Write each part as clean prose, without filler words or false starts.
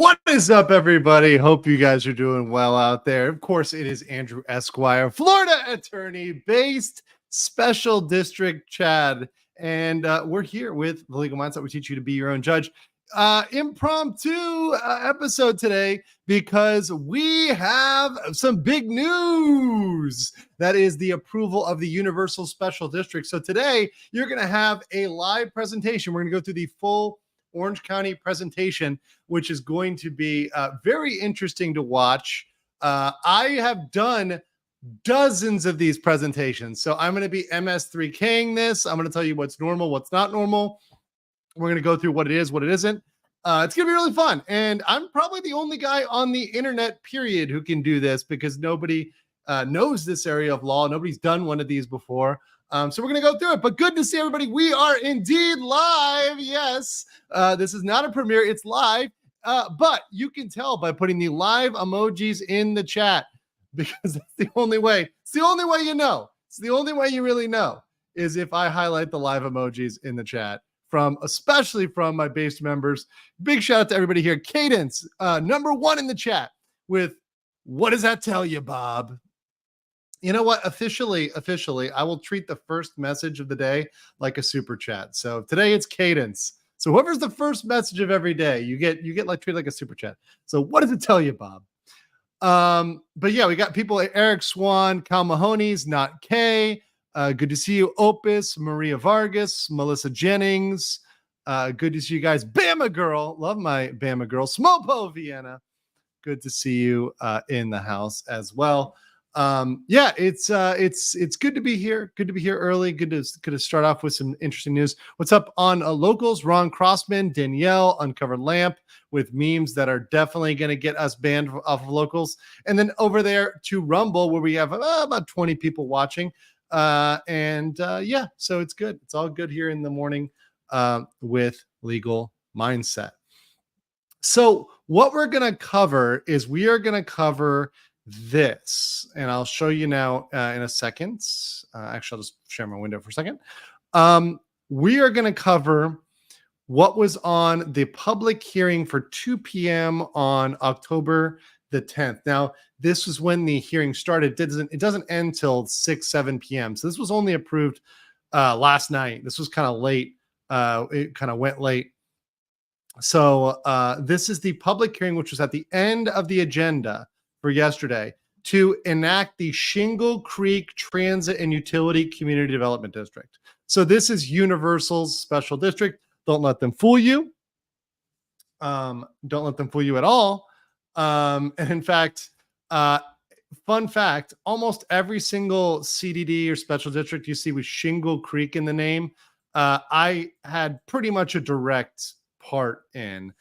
What is up, everybody? Hope you guys are doing well out there. Of course, it is Andrew Esquire, Florida attorney based special district Chad. And we're here with the Legal Mindset. We teach you to be your own judge. Impromptu episode today because we have some big news. That is the approval of the Universal Special District. So today you're going to have a live presentation. We're going to go through the full Orange County presentation, which is going to be very interesting to watch. I have done dozens of these presentations, so I'm going to be MS3King this. I'm going to tell you what's normal, what's not normal. We're going to go through what it is, what it isn't. It's going to be really fun, and I'm probably the only guy on the internet, period, who can do this because nobody knows this area of law. Nobody's done one of these before. So we're going to go through it, but good to see everybody. We are indeed live. Yes, this is not a premiere. It's live, but you can tell by putting the live emojis in the chat because that's the only way. It's the only way you know. It's the only way you really know is if I highlight the live emojis in the chat especially from my base members. Big shout out to everybody here. Cadence, number one in the chat with, what does that tell you, Bob? You know what? Officially, I will treat the first message of the day like a super chat. So today it's Cadence. So whoever's the first message of every day, you get like treated like a super chat. So what does it tell you, Bob? But yeah, we got people like Eric Swan, Cal Mahoney's, Not K. Good to see you, Opus, Maria Vargas, Melissa Jennings. Good to see you guys. Bama Girl, love my Bama Girl. Smopo Vienna. Good to see you in the house as well. Yeah, it's good to be here. Good to be here early. Good to start off with some interesting news. What's up on locals? Ron Crossman, Danielle, Uncovered Lamp with memes that are definitely going to get us banned off of locals. And then over there to Rumble where we have about 20 people watching. Yeah, so it's good. It's all good here in the morning with Legal Mindset. So what we're going to cover is we are going to cover this, and I'll show you now in a second. Actually, I'll just share my window for a second. We are going to cover what was on the public hearing for 2 p.m. on October the 10th. Now, this was when the hearing started. It doesn't end till 7 p.m. So this was only approved last night. This was kind of late. It kind of went late. So this is the public hearing, which was at the end of the agenda for yesterday to enact the Shingle Creek Transit and Utility Community Development District. So this is Universal's special district. Don't let them fool you. Don't let them fool you at all. And in fact, fun fact, almost every single CDD or special district you see with Shingle Creek in the name, I had pretty much a direct part in.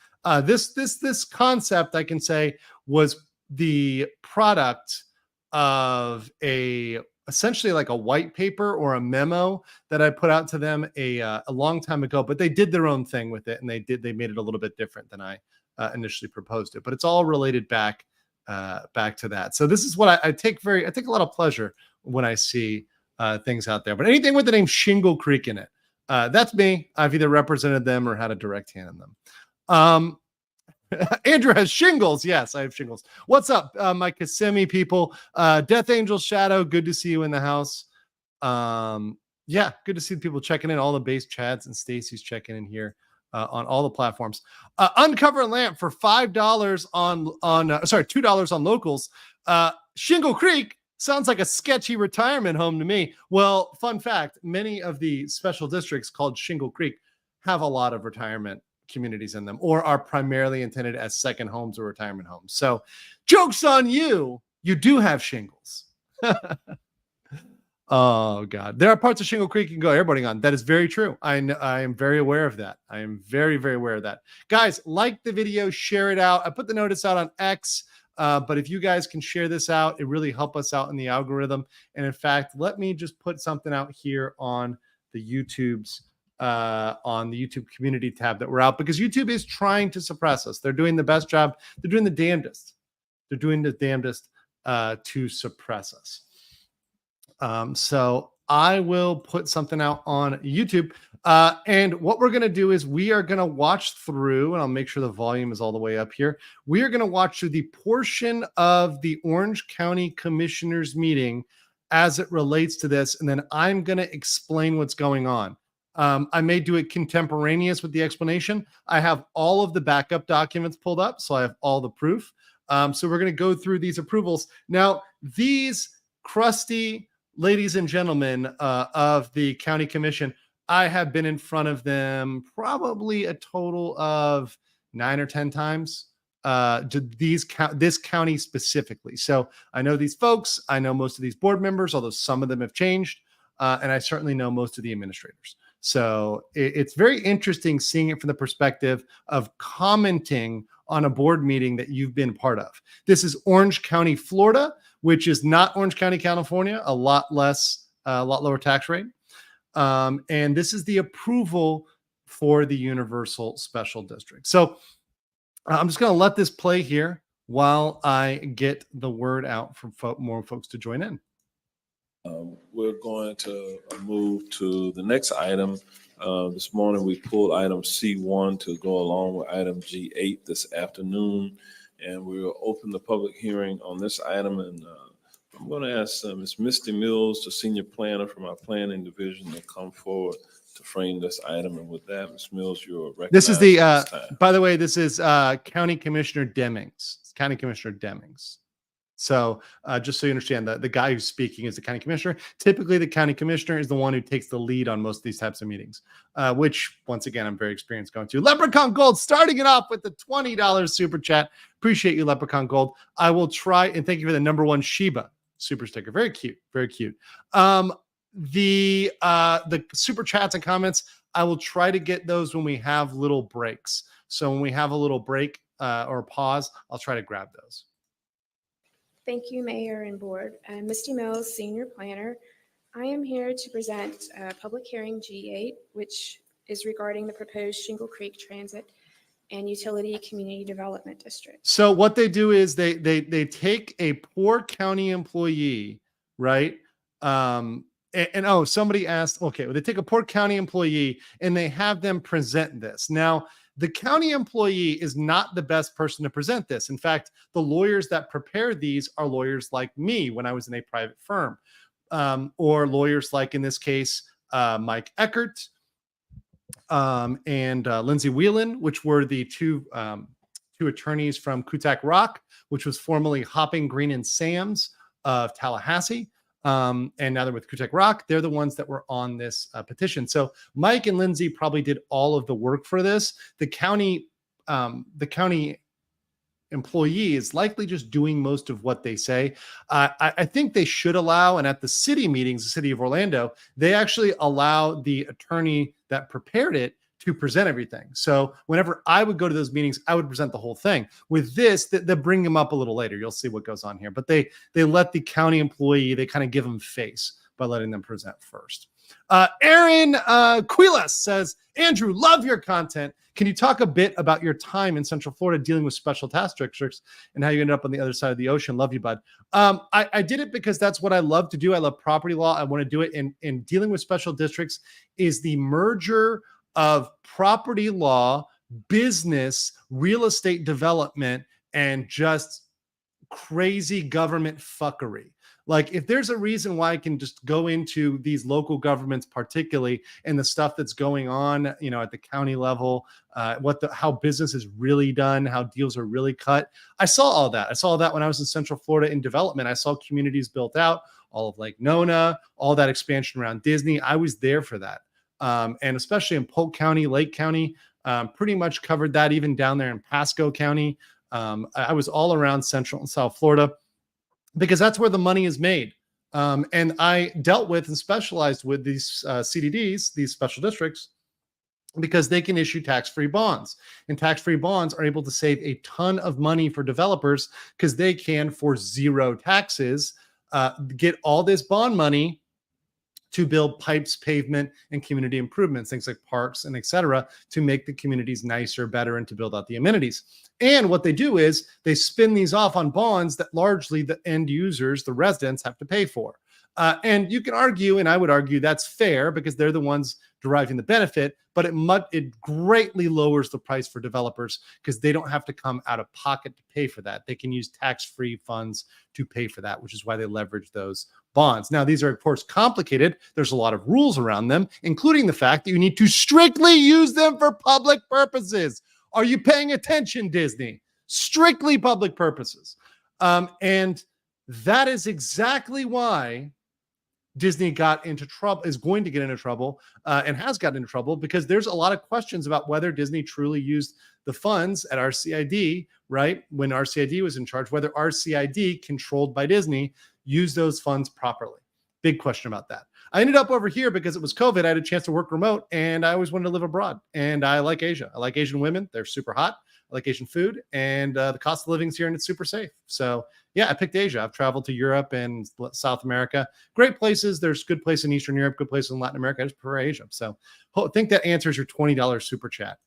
This concept, I can say, was the product of essentially like a white paper or a memo that I put out to them a long time ago, but they did their own thing with it, and they made it a little bit different than I initially proposed it, but it's all related back to that. So this is what I take a lot of pleasure when I see things out there, but anything with the name Shingle Creek in it, that's me. I've either represented them or had a direct hand in them. Andrew has shingles. Yes, I have shingles. What's up, my Kissimmee people? Death Angel Shadow, good to see you in the house. Yeah, good to see the people checking in. All the base chats and Stacy's checking in here on all the platforms. Uncover Lamp for $5 $2 on locals. Shingle Creek sounds like a sketchy retirement home to me. Well, fun fact, many of the special districts called Shingle Creek have a lot of retirement communities in them, or are primarily intended as second homes or retirement homes. So joke's on you. You do have shingles. Oh God. There are parts of Shingle Creek you can go airboating on. That is very true. I am very aware of that. I am very, very aware of that. Guys, like the video, share it out. I put the notice out on X, but if you guys can share this out, it really helps us out in the algorithm. And in fact, let me just put something out here on the YouTube's on the YouTube community tab that we're out, because YouTube is trying to suppress us. They're doing the best job. They're doing the damnedest. They're doing the damnedest to suppress us. So I will put something out on YouTube. And what we're going to do is we are going to watch through, and I'll make sure the volume is all the way up here. We are going to watch through the portion of the Orange County Commissioners meeting as it relates to this. And then I'm going to explain what's going on. I may do it contemporaneous with the explanation. I have all of the backup documents pulled up, so I have all the proof. So we're going to go through these approvals. Now, these crusty ladies and gentlemen of the county commission, I have been in front of them probably a total of 9 or 10 times to this county specifically. So I know these folks. I know most of these board members, although some of them have changed. And I certainly know most of the administrators. So it's very interesting seeing it from the perspective of commenting on a board meeting that you've been part of. This is Orange County, Florida, which is not Orange County, California, a lot lower tax rate. And this is the approval for the Universal Special District. So I'm just going to let this play here while I get the word out for more folks to join in. We're going to move to the next item. This morning we pulled item C1 to go along with item G8 this afternoon, and we will open the public hearing on this item. And I'm going to ask Ms. Misty Mills, the senior planner from our planning division, to come forward to frame this item. And with that, Ms. Mills, you're recognized. This is the, by the way, this is County Commissioner Demings. It's County Commissioner Demings. So just so you understand, the guy who's speaking is the county commissioner. Typically, the county commissioner is the one who takes the lead on most of these types of meetings, which, once again, I'm very experienced going to. Leprechaun Gold starting it off with the $20 super chat. Appreciate you, Leprechaun Gold. I will try, and thank you for the #1 Shiba super sticker. Very cute, very cute. The super chats and comments, I will try to get those when we have little breaks. So when we have a little break or pause, I'll try to grab those. Thank you, Mayor and Board. I'm Misty Mills, Senior Planner. I am here to present public hearing G8, which is regarding the proposed Shingle Creek Transit and Utility Community Development District. So what they do is they take a poor county employee, right? And somebody asked, okay, well, they take a poor county employee and they have them present this. Now, the county employee is not the best person to present this. In fact, the lawyers that prepare these are lawyers like me when I was in a private firm, or lawyers like, in this case, Mike Eckert and Lindsay Whelan, which were the two attorneys from Kutak Rock, which was formerly Hopping Green and Sam's of Tallahassee. And now they're with Kutak Rock. They're the ones that were on this petition. So Mike and Lindsay probably did all of the work for this. The county employee is likely just doing most of what they say. I think they should allow, and at the city meetings, the city of Orlando, they actually allow the attorney that prepared it to present everything. So whenever I would go to those meetings, I would present the whole thing. With this, they bring them up a little later. You'll see what goes on here. But they let the county employee, they kind of give them face by letting them present first. Aaron Quilas says, Andrew, love your content. Can you talk a bit about your time in Central Florida dealing with special task districts and how you ended up on the other side of the ocean? Love you, bud. I did it because that's what I love to do. I love property law. I want to do it. And dealing with special districts is the merger of property law, business, real estate development, and just crazy government fuckery. Like, if there's a reason why I can just go into these local governments, particularly, and the stuff that's going on, at the county level, how business is really done, how deals are really cut. I saw all that. I saw that when I was in Central Florida in development. I saw communities built out, all of Lake Nona, all that expansion around Disney. I was there for that. And especially in Polk County, Lake County, pretty much covered that, even down there in Pasco County. I was all around Central and South Florida because that's where the money is made. And I dealt with and specialized with these CDDs, these special districts, because they can issue tax-free bonds. And tax-free bonds are able to save a ton of money for developers because they can, for zero taxes, get all this bond money to build pipes, pavement, and community improvements, things like parks and et cetera, to make the communities nicer, better, and to build out the amenities. And what they do is they spin these off on bonds that largely the end users, the residents, have to pay for. And you can argue, and I would argue that's fair because they're the ones deriving the benefit, but it greatly lowers the price for developers because they don't have to come out of pocket to pay for that. They can use tax-free funds to pay for that, which is why they leverage those bonds. Now, these are, of course, complicated. There's a lot of rules around them, including the fact that you need to strictly use them for public purposes. Are you paying attention, Disney? Strictly public purposes. And that is exactly why Disney got into trouble, is going to get into trouble, and has gotten into trouble because there's a lot of questions about whether Disney truly used the funds at RCID, right? When RCID was in charge, whether RCID, controlled by Disney, used those funds properly. Big question about that. I ended up over here because it was COVID. I had a chance to work remote and I always wanted to live abroad. And I like Asia. I like Asian women. They're super hot. I like Asian food, and the cost of living's here and it's super safe. So yeah, I picked Asia. I've traveled to Europe and South America. Great places. There's good places in Eastern Europe, good places in Latin America. I just prefer Asia. So I think that answers your $20 super chat.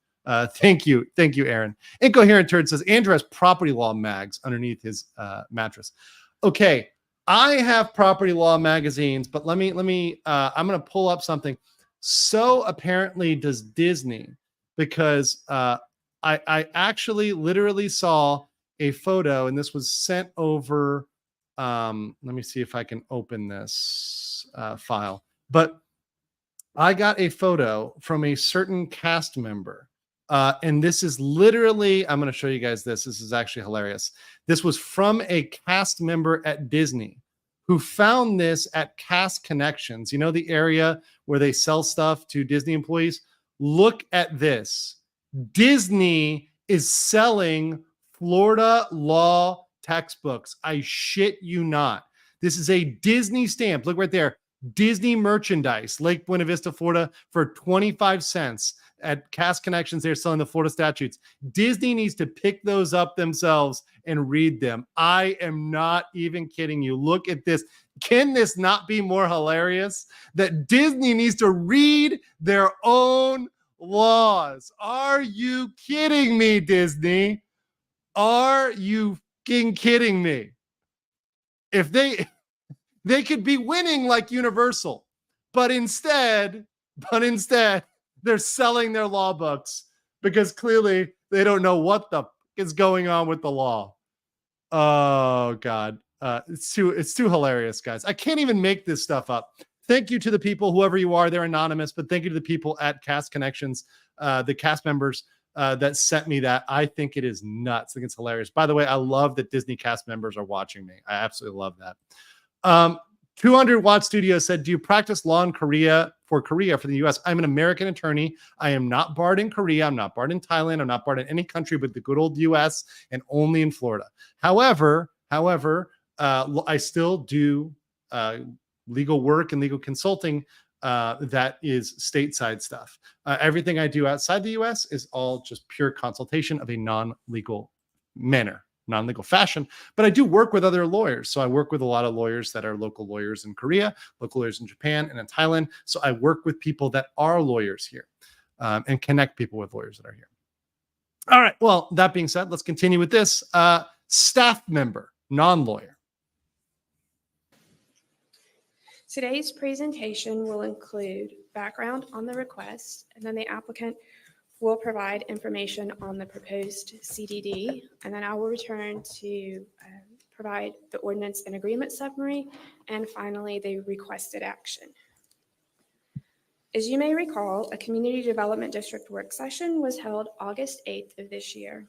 Thank you. Thank you, Aaron. Incoherent Turd says, Andrew has property law mags underneath his mattress. Okay. I have property law magazines, but let me, I'm going to pull up something. So apparently does Disney, because I actually literally saw a photo, and this was sent over. Let me see if I can open this file. But I got a photo from a certain cast member. And this is literally, I'm going to show you guys this. This is actually hilarious. This was from a cast member at Disney who found this at Cast Connections. You know, the area where they sell stuff to Disney employees? Look at this. Disney is selling Florida law textbooks. I shit you not. This is a Disney stamp. Look right there. Disney merchandise, Lake Buena Vista, Florida, for 25 cents. At Cast Connections, they're selling the Florida statutes. Disney needs to pick those up themselves and read them. I am not even kidding you. Look at this. Can this not be more hilarious? That Disney needs to read their own laws. Are you kidding me, Disney? Are you fucking kidding me? If they could be winning like Universal, but instead they're selling their law books because clearly they don't know what the is going on with the law. Oh God. It's too hilarious, guys. I can't even make this stuff up. Thank you to the people, whoever you are, they're anonymous, but thank you to the people at Cast Connections, the cast members that sent me that. I think it is nuts. I think it's hilarious. By the way, I love that Disney cast members are watching me. I absolutely love that. 200 Watt Studio said, do you practice law in Korea for the US? I'm an American attorney. I am not barred in Korea. I'm not barred in Thailand. I'm not barred in any country but the good old US, and only in Florida. However, I still do legal work and legal consulting that is stateside stuff. Everything I do outside the US is all just pure consultation of a non-legal manner, non-legal fashion, but I do work with other lawyers. So I work with a lot of lawyers that are local lawyers in Korea, local lawyers in Japan and in Thailand. So I work with people that are lawyers here and connect people with lawyers that are here. All right. Well, that being said, let's continue with this. Staff member, non-lawyer. Today's presentation will include background on the request, and then the applicant will provide information on the proposed CDD, and then I will return to provide the ordinance and agreement summary, and finally the requested action. As you may recall, a Community Development District work session was held August 8th of this year,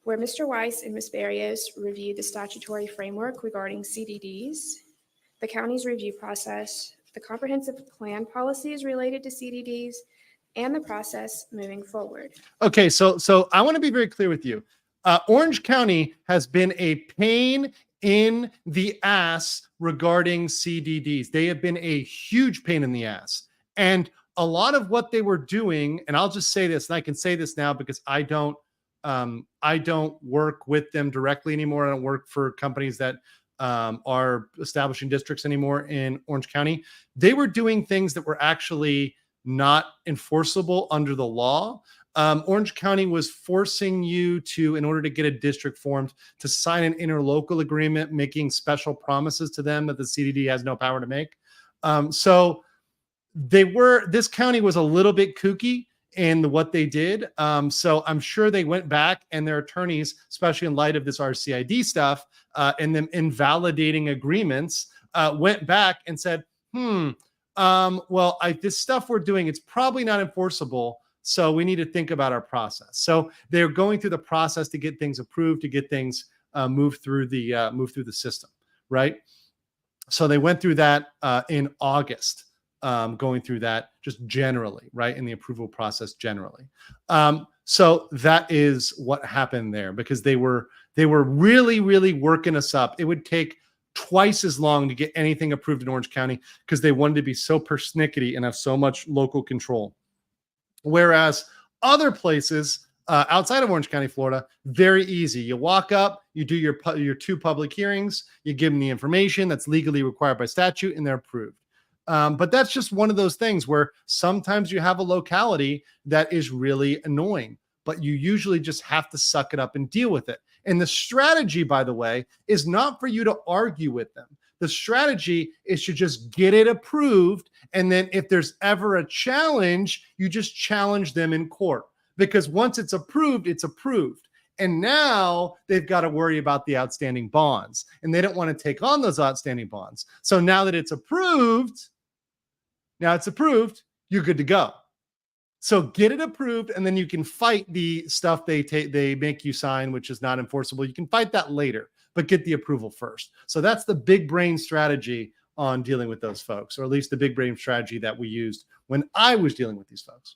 where Mr. Weiss and Ms. Barrios reviewed the statutory framework regarding CDDs, the county's review process, the comprehensive plan policies related to CDDs, and the process moving forward. Okay, so I want to be very clear with you. Orange County has been a pain in the ass regarding CDDs. They have been a huge pain in the ass. And a lot of what they were doing, and I'll just say this, and I can say this now because I don't work with them directly anymore. I don't work for companies that are establishing districts anymore in Orange County. They were doing things that were actually not enforceable under the law. Orange County was forcing you to, in order to get a district formed, to sign an interlocal agreement, making special promises to them that the CDD has no power to make. So this county was a little bit kooky in what they did. So I'm sure they went back and their attorneys, especially in light of this RCID stuff and them invalidating agreements, went back and said, well, this stuff we're doing, it's probably not enforceable. So we need to think about our process. So they're going through the process to get things approved, to get things moved through the system, right? So they went through that in August. Going through that just generally, right, in the approval process generally. So that is what happened there, because they were really, really working us up. It would take twice as long to get anything approved in Orange County because they wanted to be so persnickety and have so much local control. Whereas other places outside of Orange County, Florida, very easy. You walk up, you do your 2 public hearings, you give them the information that's legally required by statute, and they're approved. But that's just one of those things where sometimes you have a locality that is really annoying, but you usually just have to suck it up and deal with it. And the strategy, by the way, is not for you to argue with them. The strategy is to just get it approved. And then if there's ever a challenge, you just challenge them in court, because once it's approved, it's approved. And now they've got to worry about the outstanding bonds, and they don't want to take on those outstanding bonds. So now that it's approved, you're good to go. So get it approved, and then you can fight the stuff they make you sign, which is not enforceable. You can fight that later, but get the approval first. So that's the big brain strategy on dealing with those folks, or at least the big brain strategy that we used when I was dealing with these folks.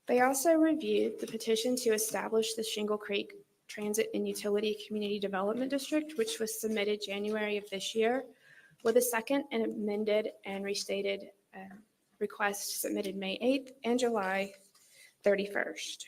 They also reviewed the petition to establish the Shingle Creek Transit and Utility Community Development District, which was submitted January of this year, with a second and amended and restated request submitted May 8th and July 31st.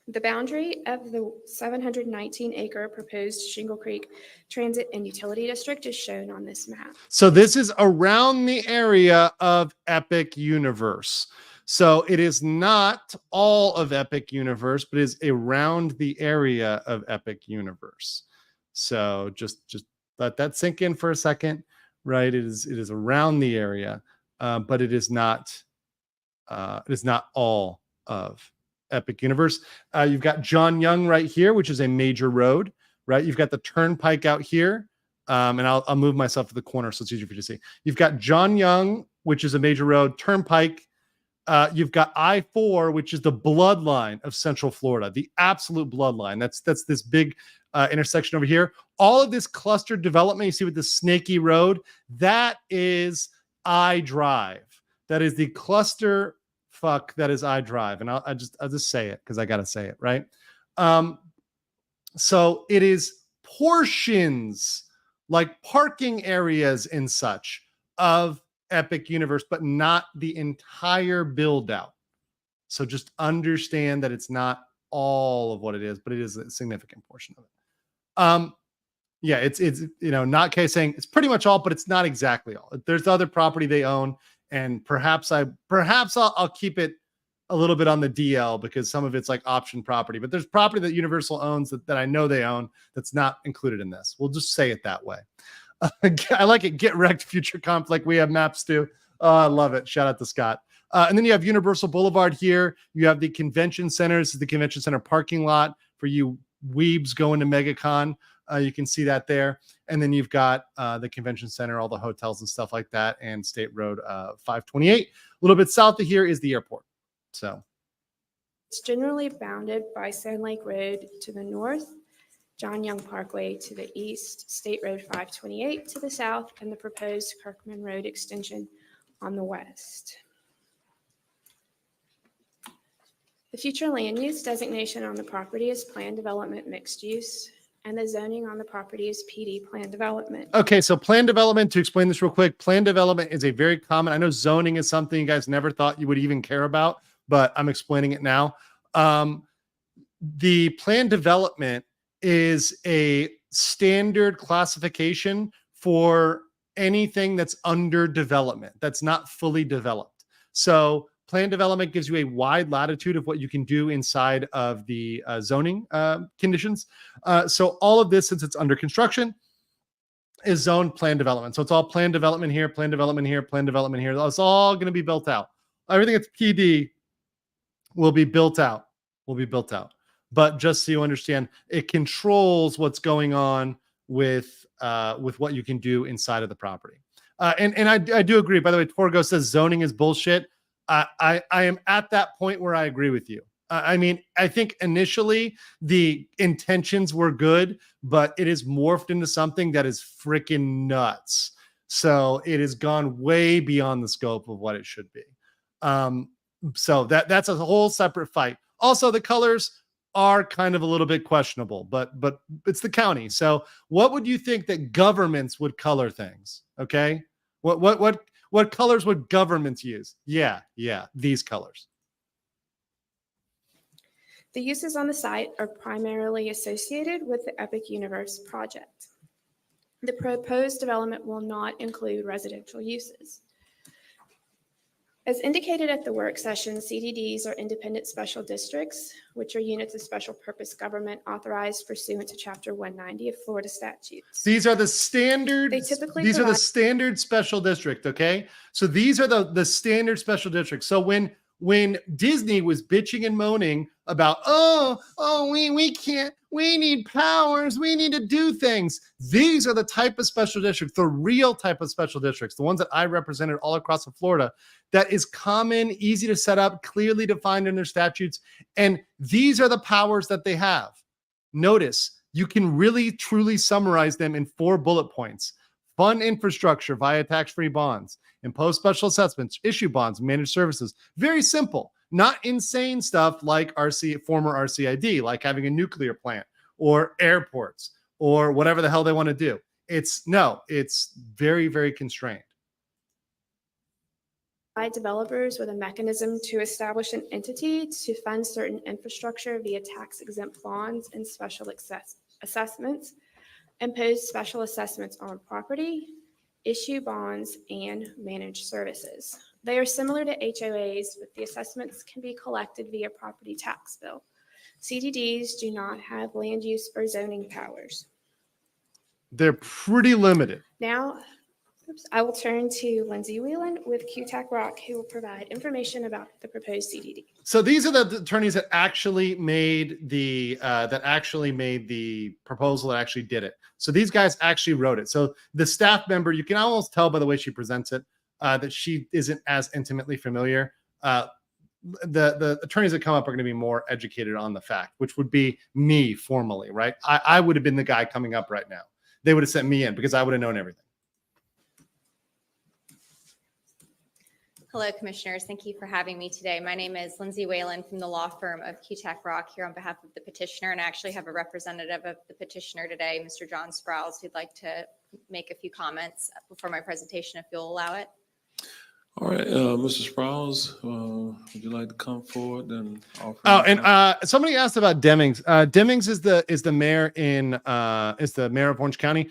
The boundary of the 719-acre proposed Shingle Creek Transit and Utility District is shown on this map. So this is around the area of Epic Universe. So it is not all of Epic Universe, but is around the area of Epic Universe. So just let that sink in for a second, right? It is around the area, but it is not all of Epic Universe. You've got John Young right here, which is a major road, right? You've got the Turnpike out here, and I'll move myself to the corner so it's easier for you to see. You've got John Young, which is a major road, Turnpike. You've got I-4, which is the bloodline of Central Florida, the absolute bloodline. That's this big intersection over here. All of this clustered development you see with the snaky road, that is I-Drive. That is the cluster fuck that is I-Drive. And I'll just say it because I got to say it, right? So it is portions, like parking areas and such, of Epic Universe, but not the entire build out. So just understand that it's not all of what it is, but it is a significant portion of it. Yeah, it's not case saying it's pretty much all, but it's not exactly all. There's other property they own, and perhaps I'll keep it a little bit on the DL because some of it's like option property, but there's property that Universal owns that I know they own that's not included in this. We'll just say it that way. I like it. Get wrecked, future comp, like we have maps too. Oh, I love it. Shout out to Scott. And then you have Universal Boulevard here. You have the convention center. This is the convention center parking lot for you weebs going to MegaCon. You can see that there. And then you've got the convention center, all the hotels and stuff like that, and State Road 528. A little bit south of here is the airport. So it's generally bounded by Sand Lake Road to the north, John Young Parkway to the east, State Road 528 to the south, and the proposed Kirkman Road extension on the west. The future land use designation on the property is planned development mixed use, and the zoning on the property is PD planned development. Okay, so planned development, to explain this real quick, planned development is a very common, I know zoning is something you guys never thought you would even care about, but I'm explaining it now. The planned development is a standard classification for anything that's under development, that's not fully developed. So Plan development gives you a wide latitude of what you can do inside of the zoning conditions. So all of this, since it's under construction, is zoned plan development. So it's all plan development here, plan development here, plan development here. It's all going to be built out. Everything that's PD will be built out. But just so you understand, it controls what's going on with what you can do inside of the property. And I do agree. By the way, Torgo says zoning is bullshit. I am at that point where I agree with you. I mean, I think initially the intentions were good, but it is morphed into something that is freaking nuts. So it has gone way beyond the scope of what it should be. So that's a whole separate fight. Also, the colors are kind of a little bit questionable, but it's the county. So what would you think that governments would color things? Okay. What colors would governments use? Yeah, these colors. The uses on the site are primarily associated with the Epic Universe project. The proposed development will not include residential uses. As indicated at the work session, CDDs are independent special districts, which are units of special purpose government authorized pursuant to Chapter 190 of Florida statutes. These are the standard. These are the standard special district. Okay, so these are the standard special districts. So when Disney was bitching and moaning about, we can't, we need powers, we need to do things. These are the type of special districts, the real type of special districts, the ones that I represented all across Florida, that is common, easy to set up, clearly defined in their statutes. And these are the powers that they have. Notice, you can really, truly summarize them in 4 bullet points. Fund infrastructure via tax-free bonds, impose special assessments, issue bonds, manage services. Very simple, not insane stuff like former RCID, like having a nuclear plant or airports or whatever the hell they want to do. It's very, very constrained. By developers with a mechanism to establish an entity to fund certain infrastructure via tax-exempt bonds and special assessments, impose special assessments on property, issue bonds, and manage services. They are similar to HOAs, but the assessments can be collected via property tax bill. CDDs do not have land use or zoning powers. They're pretty limited. Now, I will turn to Lindsay Whelan with QTAC Rock, who will provide information about the proposed CDD. So these are the attorneys that actually made the proposal, that actually did it. So these guys actually wrote it. So the staff member, you can almost tell by the way she presents it that she isn't as intimately familiar. The attorneys that come up are going to be more educated on the fact, which would be me formally, right? I would have been the guy coming up right now. They would have sent me in because I would have known everything. Hello, Commissioners. Thank you for having me today. My name is Lindsay Whalen from the law firm of QTAC Rock, here on behalf of the petitioner, and I actually have a representative of the petitioner today, Mr. John Sprouse, who'd like to make a few comments before my presentation, if you'll allow it. All right, Mr. Sprouse, would you like to come forward and offer? Oh, and somebody asked about Demings. Demings is the mayor of Orange County.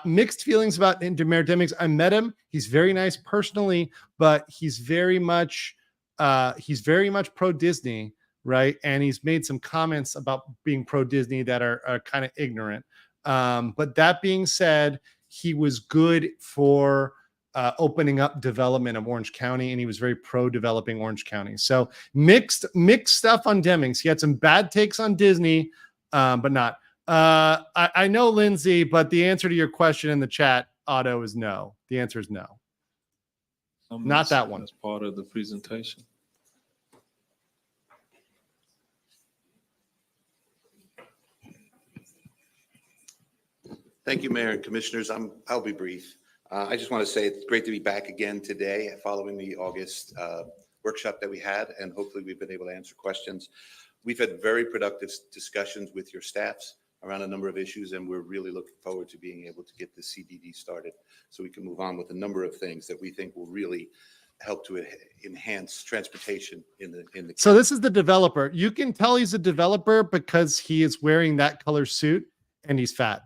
Mixed feelings about Mayor Demings. I met him. He's very nice personally, but he's very much pro Disney, right? And he's made some comments about being pro Disney that are kind of ignorant. But that being said, he was good for opening up development of Orange County, and he was very pro developing Orange County. So mixed stuff on Demings. He had some bad takes on Disney, but not. I know, Lindsay, but the answer to your question in the chat, Otto, is no. The answer is no. Not that one. That's part of the presentation. Thank you, Mayor and Commissioners. I'll be brief. I just want to say it's great to be back again today following the August workshop that we had, and hopefully we've been able to answer questions. We've had very productive discussions with your staffs around a number of issues, and we're really looking forward to being able to get the CDD started so we can move on with a number of things that we think will really help to enhance transportation in the So this is the developer. You can tell he's a developer because he is wearing that color suit and he's fat.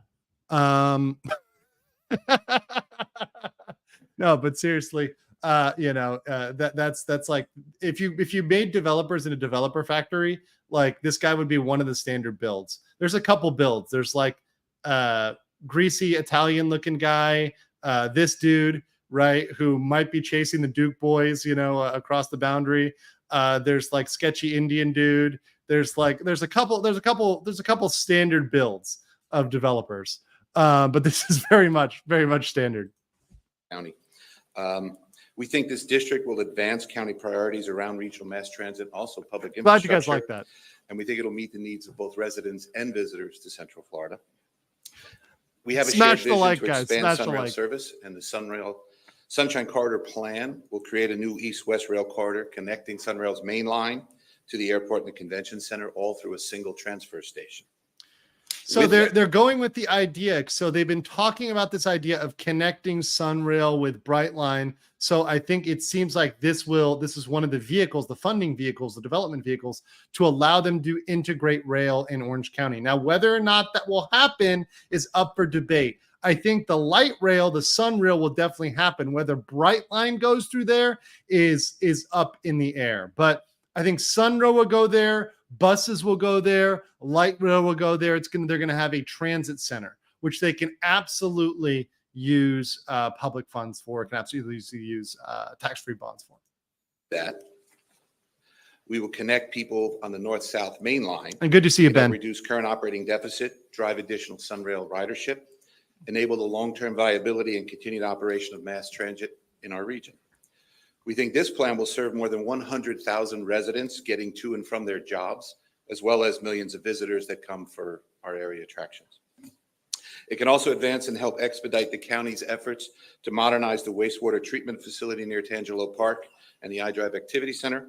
No, but seriously, That's like if you made developers in a developer factory, like this guy would be one of the standard builds. There's a couple builds. There's like greasy Italian looking guy, this dude, right, who might be chasing the Duke boys, across the boundary. There's like sketchy Indian dude. There's a couple standard builds of developers. But this is very much standard. County. We think this district will advance county priorities around regional mass transit, also public Glad you infrastructure. guys like that. And we think it'll meet the needs of both residents and visitors to Central Florida. We have a Smash shared the vision like, to guys. expand Smash the Sunrail like. service, and the Sunshine Corridor plan will create a new east-west rail corridor connecting Sunrail's main line to the airport and the convention center, all through a single transfer station. So With they're going with the idea. So they've been talking about this idea of connecting Sunrail with Brightline. So I think it seems like this is one of the vehicles, the funding vehicles, the development vehicles to allow them to integrate rail in Orange County. Now, whether or not that will happen is up for debate. I think the light rail, the Sunrail, will definitely happen. Whether Brightline goes through there is up in the air. But I think Sunrail will go there. Buses will go there. Light rail will go there. They're going to have a transit center, which they can absolutely use public funds for. Can absolutely use tax-free bonds for. that, we will connect people on the north-south main line. And good to see you, It'll Ben. reduce current operating deficit, drive additional Sunrail ridership, enable the long-term viability and continued operation of mass transit in our region. We think this plan will serve more than 100,000 residents getting to and from their jobs, as well as millions of visitors that come for our area attractions. It can also advance and help expedite the county's efforts to modernize the wastewater treatment facility near Tangelo Park and the iDrive Activity Center.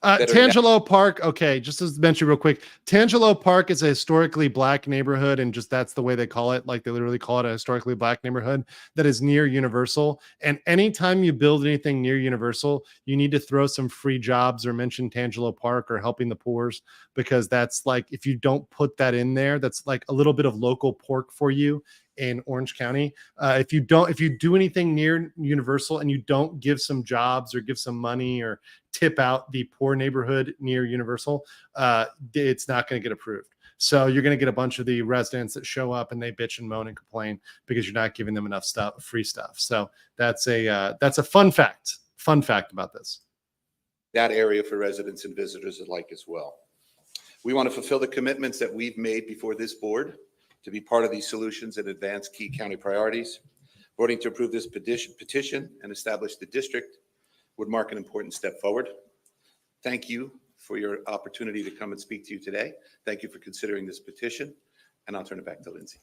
Tangelo Park, okay, just to mention real quick, Tangelo Park is a historically black neighborhood, and just that's the way they call it. Like they literally call it a historically black neighborhood that is near Universal. And anytime you build anything near Universal, you need to throw some free jobs or mention Tangelo Park or helping the poors, because that's like, if you don't put that in there, that's like a little bit of local pork for you in Orange County. If you do anything near Universal and you don't give some jobs or give some money or tip out the poor neighborhood near Universal, it's not going to get approved. So you're going to get a bunch of the residents that show up and they bitch and moan and complain because you're not giving them enough stuff, free stuff. So that's a fun fact about this. That area for residents and visitors alike as well. We want to fulfill the commitments that we've made before this board to be part of these solutions and advance key county priorities. Voting to approve this petition and establish the district would mark an important step forward. Thank you for your opportunity to come and speak to you today. Thank you for considering this petition, and I'll turn it back to Lindsay.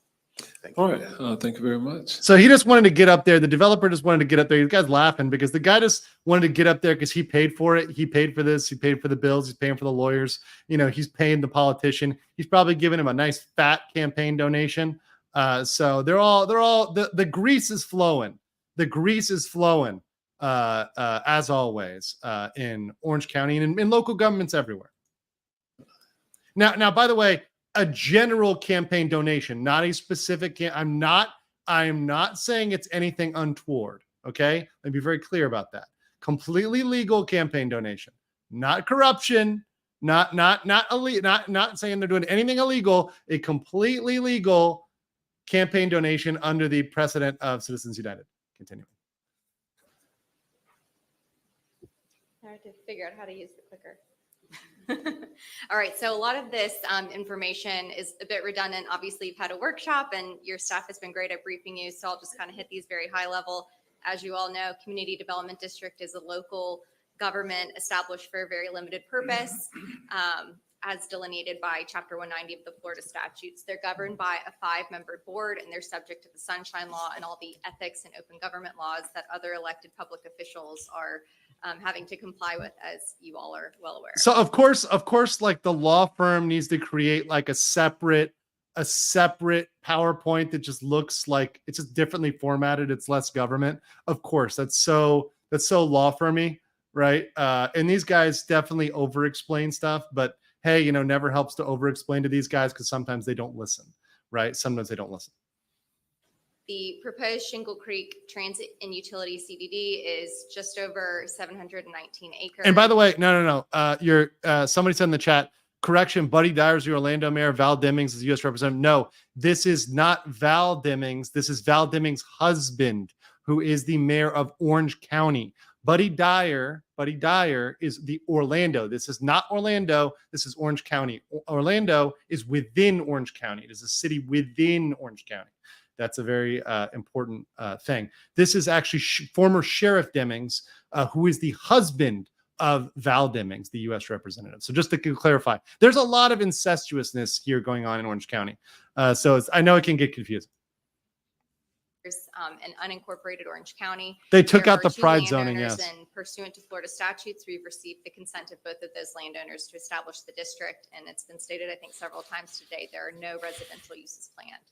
Thank you. All right. Thank you very much. So he just wanted to get up there. The developer just wanted to get up there. You guys laughing because the guy just wanted to get up there because he paid for it. He paid for this. He paid for the bills. He's paying for the lawyers. He's paying the politician. He's probably giving him a nice fat campaign donation. So the grease is flowing. The grease is flowing as always in Orange County and in local governments everywhere. Now, by the way, a general campaign donation, not a specific. I'm not saying it's anything untoward. Okay, let me be very clear about that. Completely legal campaign donation, not corruption, not saying they're doing anything illegal. A completely legal campaign donation under the precedent of Citizens United. Continuing. I have to figure out how to use the clicker. All right, so a lot of this information is a bit redundant. Obviously, you've had a workshop and your staff has been great at briefing you, so I'll just kind of hit these very high level. As you all know, Community Development District is a local government established for a very limited purpose, as delineated by Chapter 190 of the Florida statutes. They're governed by a 5-member board, and they're subject to the Sunshine Law and all the ethics and open government laws that other elected public officials are having to comply with, as you all are well aware. So of course, like the law firm needs to create like a separate PowerPoint that just looks like it's just differently formatted. It's less government. Of course, that's so law firmy, right? And these guys definitely over-explain stuff, but hey, never helps to over-explain to these guys because sometimes they don't listen, right? Sometimes they don't listen. The proposed Shingle Creek Transit and Utility CDD is just over 719 acres. And by the way, no. Somebody said in the chat, correction, Buddy Dyer is the Orlando mayor, Val Demings is the U.S. representative. No, this is not Val Demings. This is Val Demings' husband, who is the mayor of Orange County. Buddy Dyer is the Orlando. This is not Orlando. This is Orange County. Orlando is within Orange County. It is a city within Orange County. That's a very important thing. This is actually former Sheriff Demings, who is the husband of Val Demings, the U.S. representative. So just to clarify, there's a lot of incestuousness here going on in Orange County. So I know it can get confusing. In unincorporated Orange County. They took There out the are two pride zoning, landowners, yes. And pursuant to Florida statutes, we've received the consent of both of those landowners to establish the district. And it's been stated, I think, several times today, there are no residential uses planned.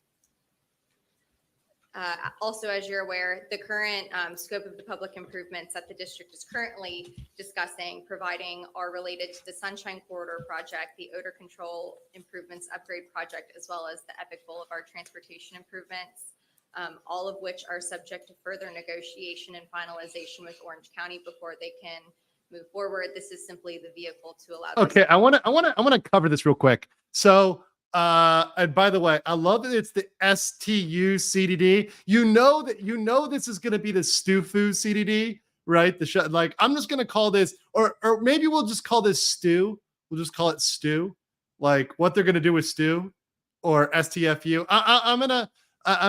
Also, as you're aware, the current scope of the public improvements that the district is currently discussing providing are related to the Sunshine Corridor project, the odor control improvements upgrade project, as well as the Epic Boulevard transportation improvements, all of which are subject to further negotiation and finalization with Orange County before they can move forward. This is simply the vehicle to allow. Okay, I want to cover this real quick. So. And by the way, I love that it's the STU CDD. You know this is going to be the Stufu CDD, right? Like I'm just going to call this, or maybe we'll just call this Stew. We'll just call it Stew, like what they're going to do with Stew, or STFU. I'm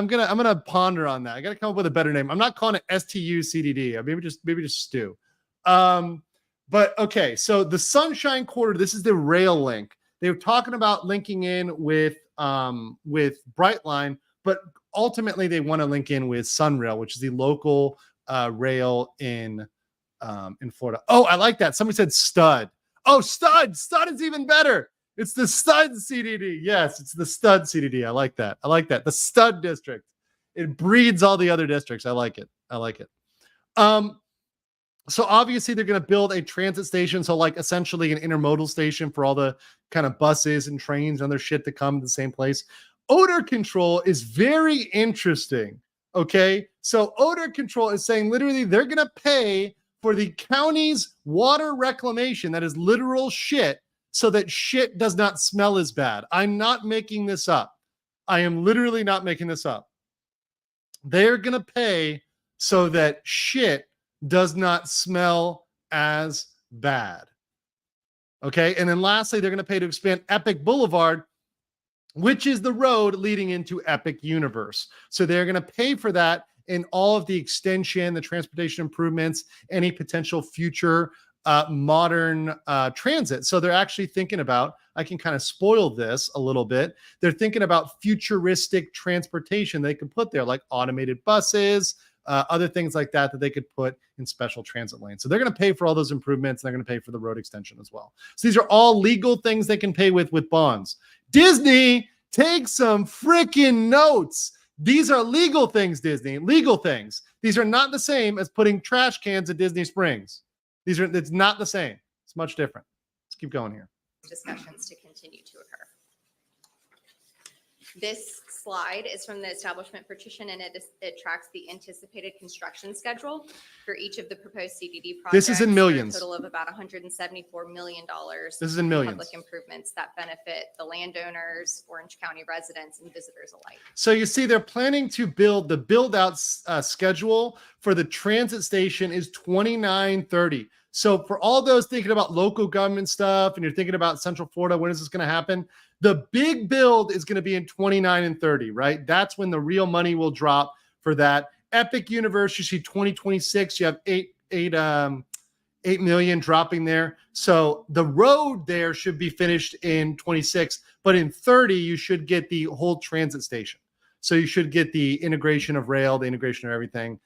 gonna ponder on that. I got to come up with a better name. I'm not calling it STU CDD. Maybe just Stew. But okay, so the Sunshine Corridor. This is the rail link. They were talking about linking in with Brightline, but ultimately they want to link in with Sunrail, which is the local rail in Florida. Oh, I like that. Somebody said Stud. Oh, Stud. Stud is even better. It's the Stud CDD. Yes, it's the Stud CDD. I like that. The Stud district. It breeds all the other districts. I like it. So obviously they're going to build a transit station. So like essentially an intermodal station for all the kind of buses and trains and other shit to come to the same place. Odor control is very interesting. Okay. So odor control is saying literally they're going to pay for the county's water reclamation. That is literal shit. So that shit does not smell as bad. I'm not making this up. I am literally not making this up. They're going to pay so that shit does not smell as bad. Okay. And then lastly, they're going to pay to expand Epic Boulevard, which is the road leading into Epic Universe. So they're going to pay for that in all of the extension, the transportation improvements, any potential future modern transit. So they're actually thinking about, I can kind of spoil this a little bit. They're thinking about futuristic transportation they could put there, like automated buses, other things like that they could put in special transit lanes. So they're going to pay for all those improvements. And they're going to pay for the road extension as well. So these are all legal things they can pay with bonds. Disney, take some freaking notes. These are legal things, Disney, legal things. These are not the same as putting trash cans at Disney Springs. It's not the same. It's much different. Let's keep going here. Discussions to continue to occur. This slide is from the establishment petition, and it tracks the anticipated construction schedule for each of the proposed CDD projects. This is in millions. For a total of about $174 million. This is in millions. Public improvements that benefit the landowners, Orange County residents, and visitors alike. So you see, they're planning to build the build-out schedule for the transit station is 2930. So for all those thinking about local government stuff and you're thinking about Central Florida, when is this going to happen? The big build is going to be in 29 and 30, right? That's when the real money will drop for that. Epic Universe, you see 2026, you have 8 million dropping there. So the road there should be finished in 26, but in 30, you should get the whole transit station. So you should get the integration of rail, the integration of everything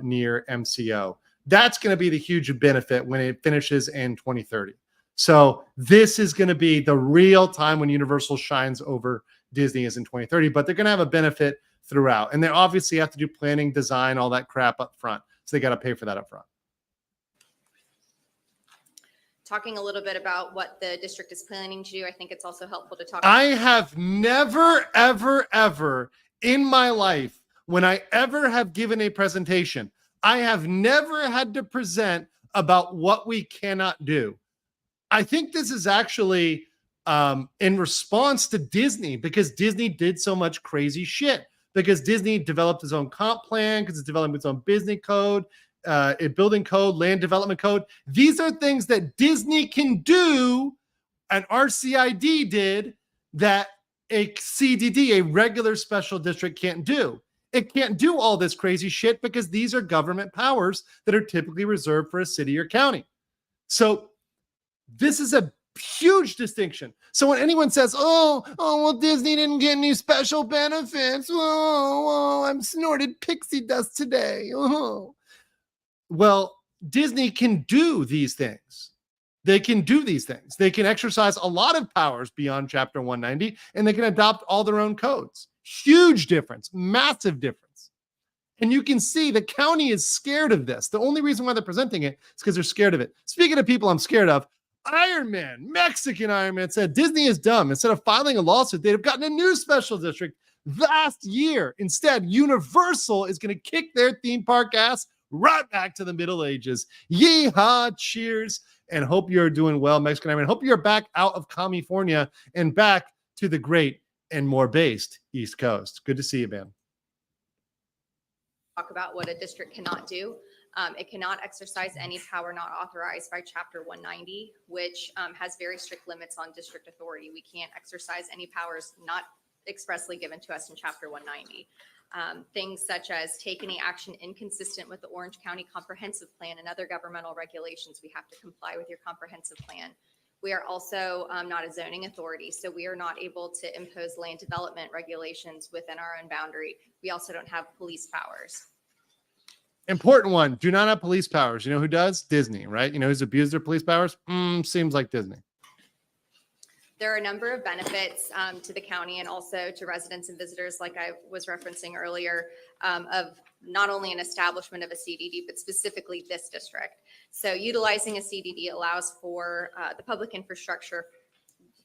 near MCO. That's going to be the huge benefit when it finishes in 2030. So this is going to be the real time when Universal shines over Disney is in 2030, but they're going to have a benefit throughout. And they obviously have to do planning, design, all that crap up front. So they got to pay for that up front. Talking a little bit about what the district is planning to do, I think it's also helpful to talk. I have never, ever, ever in my life when I ever have given a presentation, I have never had to present about what we cannot do. I think this is actually in response to Disney, because Disney did so much crazy shit, because Disney developed its own comp plan, because it's developing its own business code, building code, land development code. These are things that Disney can do and RCID did that a CDD, a regular special district, can't do. It can't do all this crazy shit because these are government powers that are typically reserved for a city or county. So this is a huge distinction. So when anyone says, well, Disney didn't get any special benefits. Oh, I'm snorted pixie dust today. Oh. Well, Disney can do these things. They can do these things. They can exercise a lot of powers beyond Chapter 190, and they can adopt all their own codes. Huge difference, massive difference. And you can see the county is scared of this. The only reason why they're presenting it is because they're scared of it. Speaking of people I'm scared of, Iron Man, Mexican Iron Man, said Disney is dumb. Instead of filing a lawsuit, they'd have gotten a new special district last year. Instead, Universal is going to kick their theme park ass right back to the Middle Ages. Yeehaw, cheers, and hope you're doing well, Mexican Iron Man. Hope you're back out of California and back to the great and more based East Coast. Good to see you, man. Talk about what a district cannot do. It cannot exercise any power not authorized by Chapter 190, which has very strict limits on district authority. We can't exercise any powers not expressly given to us in Chapter 190. Things such as take any action inconsistent with the Orange County Comprehensive Plan and other governmental regulations. We have to comply with your comprehensive plan. We are also not a zoning authority, so we are not able to impose land development regulations within our own boundary. We also don't have police powers. Important one. Do not have police powers. You know who does? Disney, right? You know who's abused their police powers? Seems like Disney. There are a number of benefits to the county and also to residents and visitors, like I was referencing earlier, of not only an establishment of a CDD, but specifically this district. So utilizing a CDD allows for the public infrastructure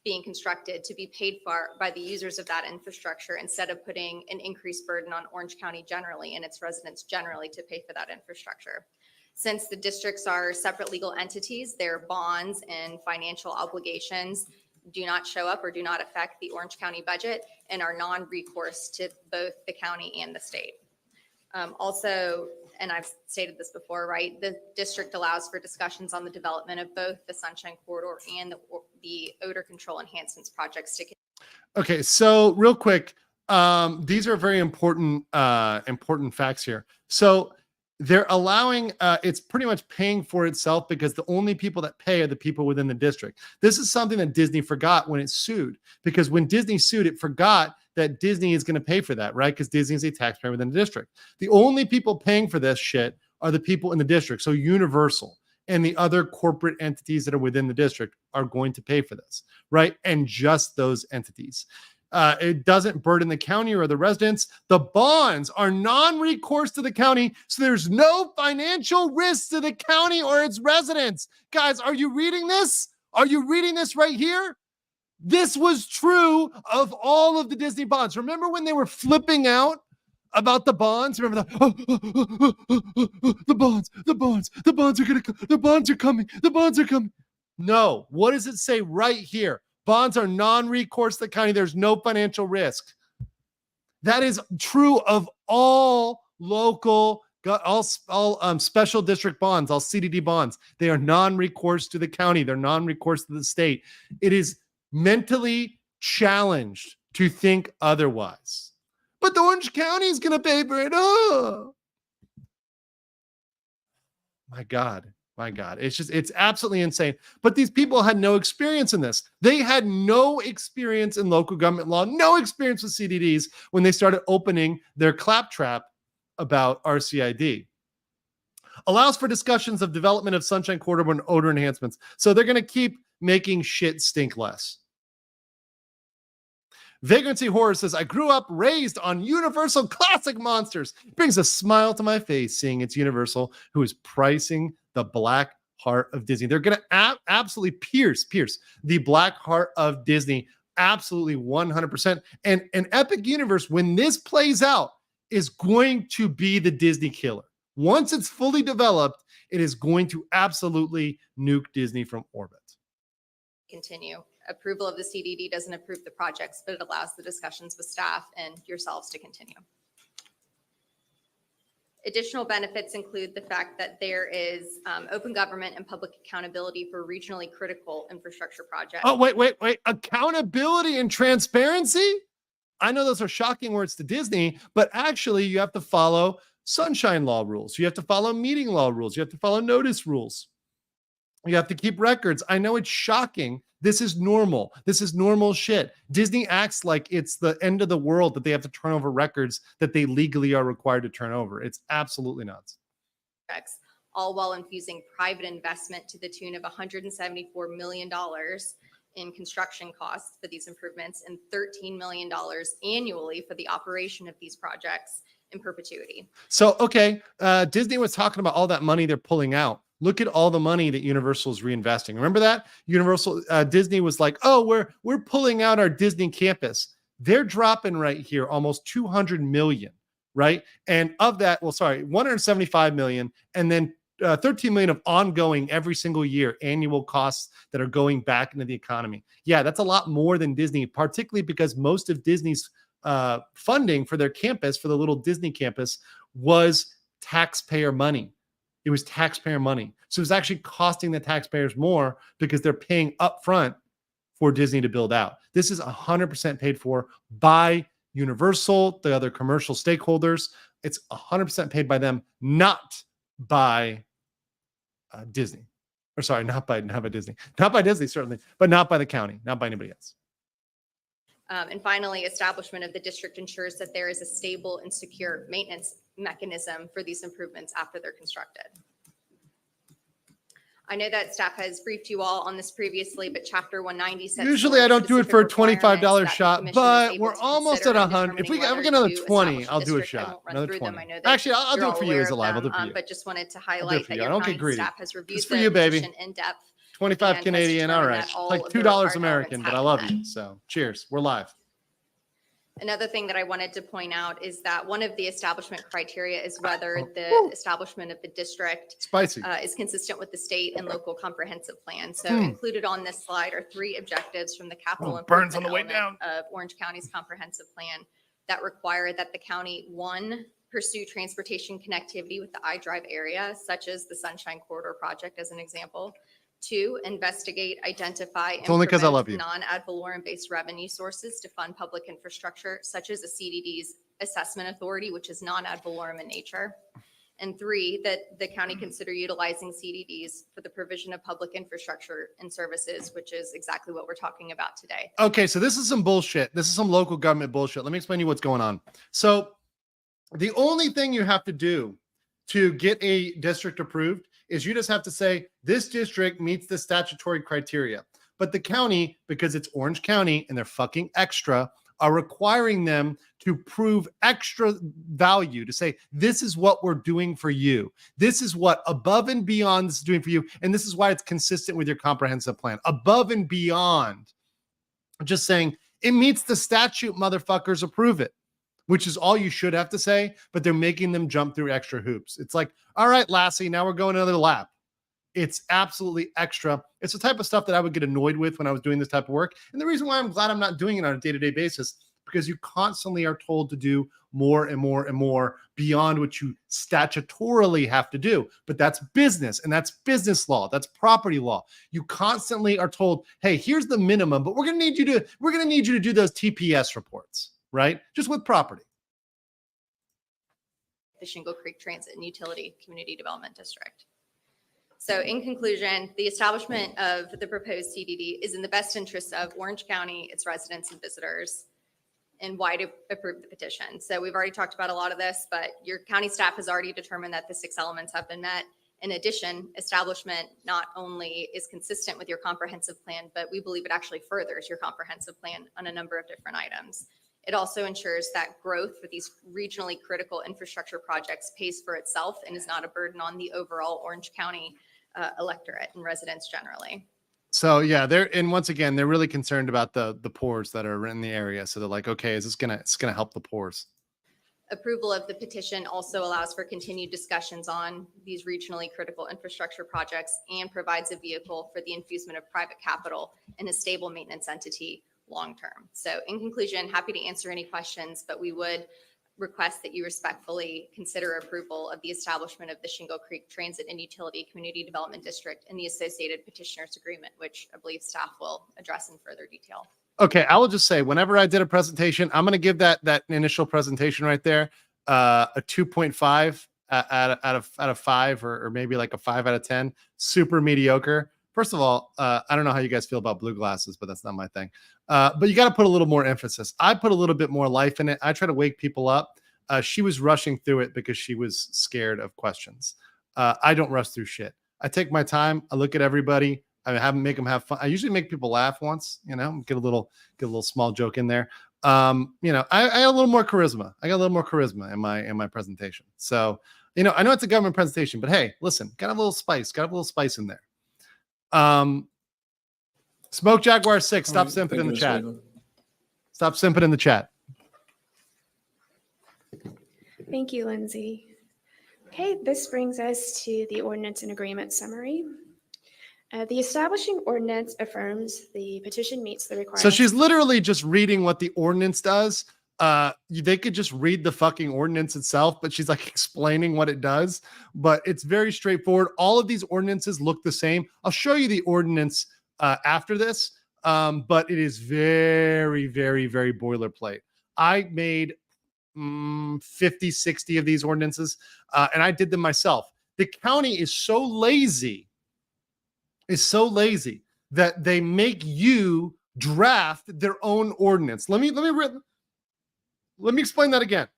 being constructed to be paid for by the users of that infrastructure instead of putting an increased burden on Orange County generally and its residents generally to pay for that infrastructure. Since the districts are separate legal entities, their bonds and financial obligations do not show up or do not affect the Orange County budget and are non-recourse to both the county and the state. Also, and I've stated this before, right? The district allows for discussions on the development of both the Sunshine Corridor and the odor control enhancements projects. Okay, so real quick, these are very important facts here. So they're allowing, it's pretty much paying for itself because the only people that pay are the people within the district. This is something that Disney forgot when it sued, because when Disney sued, it forgot that Disney is going to pay for that, right? Because Disney is a taxpayer within the district. The only people paying for this shit are the people in the district. So Universal and the other corporate entities that are within the district are going to pay for this, right? And just those entities. It doesn't burden the county or the residents. The bonds are non-recourse to the county, so there's no financial risk to the county or its residents. Guys, are you reading this? Are you reading this right here? This was true of all of the Disney bonds. Remember when they were flipping out about the bonds? Remember the bonds are coming. No, what does it say right here? Bonds are non-recourse to the county. There's no financial risk. That is true of all local, all special district bonds, all CDD bonds. They are non-recourse to the county. They're non-recourse to the state. It is mentally challenged to think otherwise. But the Orange County is going to pay for it. Oh, my God. It's absolutely insane. But these people had no experience in this. They had no experience in local government law, no experience with CDDs when they started opening their claptrap about RCID. Allows for discussions of development of Sunshine Corridor and odor enhancements. So they're going to keep making shit stink less. Vagrancy Horror says, I grew up raised on Universal classic monsters. It brings a smile to my face seeing it's Universal who is pricing the black heart of Disney. They're going to absolutely pierce the black heart of Disney. Absolutely 100%. And an Epic Universe, when this plays out, is going to be the Disney killer. Once it's fully developed, it is going to absolutely nuke Disney from orbit. Continue. Approval of the CDD doesn't approve the projects, but it allows the discussions with staff and yourselves to continue. Additional benefits include the fact that there is open government and public accountability for regionally critical infrastructure projects. Oh, wait. Accountability and transparency? I know those are shocking words to Disney, but actually you have to follow sunshine law rules. You have to follow meeting law rules. You have to follow notice rules. You have to keep records. I know it's shocking. This is normal. This is normal shit. Disney acts like it's the end of the world that they have to turn over records that they legally are required to turn over. It's absolutely nuts. All while infusing private investment to the tune of $174 million in construction costs for these improvements and $13 million annually for the operation of these projects in perpetuity. So, okay, Disney was talking about all that money they're pulling out. Look at all the money that Universal is reinvesting. Remember that? Disney was like, oh, we're pulling out our Disney campus. They're dropping right here almost 200 million, right? And of that, 175 million, and then 13 million of ongoing every single year annual costs that are going back into the economy. Yeah, that's a lot more than Disney, particularly because most of Disney's funding for their campus, for the little Disney campus, was taxpayer money. It was taxpayer money. So it was actually costing the taxpayers more because they're paying upfront for Disney to build out. This is 100% paid for by Universal, the other commercial stakeholders. It's 100% paid by them, not by Disney. Or sorry, not by Disney. Not by Disney, certainly, but not by the county, not by anybody else. And finally, establishment of the district ensures that there is a stable and secure maintenance mechanism for these improvements after they're constructed. I know that staff has briefed you all on this previously, but Chapter 190 sets usually I don't do it for a $25 shot, commission is but able we're to almost consider at in 100. If we determining get another whether to 20, establish I'll do a district. I shot. won't run Another through them. 20. I know that Actually, I'll do you're it all for you aware as a of live. I'll do them, it for you. But just wanted to I'll do it highlight for that you. I your don't get kind greedy. staff has reviewed It's for you, the baby. petition in depth. 25 and has Canadian. All determined right. that all Like of the $2 required American, elements but I have love been met. you. So cheers. We're live. Another thing that I wanted to point out is that one of the establishment criteria is whether the establishment of the district Spicy. is consistent with the state and local comprehensive plan. So included on this slide are 3 objectives from the capital burns improvement on the way element of Orange County's comprehensive plan that require that the county, 1, pursue transportation connectivity with the iDrive area, such as the Sunshine Corridor project as an example. 2, investigate, identify, and only 'cause I love you. non-ad valorem-based revenue sources to fund public infrastructure, such as the CDD's assessment authority, which is non-ad valorem in nature. And 3, that the county consider utilizing CDDs for the provision of public infrastructure and services, which is exactly what we're talking about today. Okay, so this is some bullshit. This is some local government bullshit. Let me explain to you what's going on. So the only thing you have to do to get a district approved is you just have to say, this district meets the statutory criteria. But the county, because it's Orange County and they're fucking extra, are requiring them to prove extra value, to say, this is what we're doing for you. This is what above and beyond this is doing for you. And this is why it's consistent with your comprehensive plan. Above and beyond. Just saying, it meets the statute, motherfuckers, approve it. Which is all you should have to say, but they're making them jump through extra hoops. It's like, all right, Lassie, now we're going another lap. It's absolutely extra. It's the type of stuff that I would get annoyed with when I was doing this type of work. And the reason why I'm glad I'm not doing it on a day-to-day basis, because you constantly are told to do more and more and more beyond what you statutorily have to do. But that's business, and that's business law. That's property law. You constantly are told, hey, here's the minimum, but we're going to need you to do those TPS reports. Right? Just with property. The Shingle Creek Transit and Utility Community Development District. So in conclusion, the establishment of the proposed CDD is in the best interest of Orange County, its residents and visitors, and why to approve the petition. So we've already talked about a lot of this, but your county staff has already determined that the 6 elements have been met. In addition, establishment not only is consistent with your comprehensive plan, but we believe it actually furthers your comprehensive plan on a number of different items. It also ensures that growth for these regionally critical infrastructure projects pays for itself and is not a burden on the overall Orange County electorate and residents generally. So yeah, once again, they're really concerned about the poors that are in the area. So they're like, okay, it's gonna help the poors. Approval of the petition also allows for continued discussions on these regionally critical infrastructure projects and provides a vehicle for the infusement of private capital in a stable maintenance entity long-term. So in conclusion, happy to answer any questions, but we would request that you respectfully consider approval of the establishment of the Shingle Creek Transit and Utility Community Development District and the associated petitioners agreement, which I believe staff will address in further detail. Okay, I will just say, whenever I did a presentation, I'm going to give that initial presentation right there a 2.5 out of 5, or maybe like a 5 out of 10. Super mediocre. First of all, I don't know how you guys feel about blue glasses, but that's not my thing. But you got to put a little more emphasis. I put a little bit more life in it. I try to wake people up. She was rushing through it because she was scared of questions. I don't rush through shit. I take my time. I look at everybody. I make them have fun. I usually make people laugh once, get a little small joke in there. I got a little more charisma. I got a little more charisma in my presentation. So, I know it's a government presentation, but hey, listen, got a little spice in there. Smoke Jaguar 6, stop simping in the chat. Stop simping in the chat. Thank you, Lindsay. Okay, this brings us to the ordinance and agreement summary. The establishing ordinance affirms the petition meets the requirements. So she's literally just reading what the ordinance does. They could just read the fucking ordinance itself, but she's like explaining what it does. But it's very straightforward. All of these ordinances look the same. I'll show you the ordinance after this, but it is very, very, very boilerplate. I made 50, 60 of these ordinances, and I did them myself. The county is so lazy that they make you draft their own ordinance. Let me explain that again.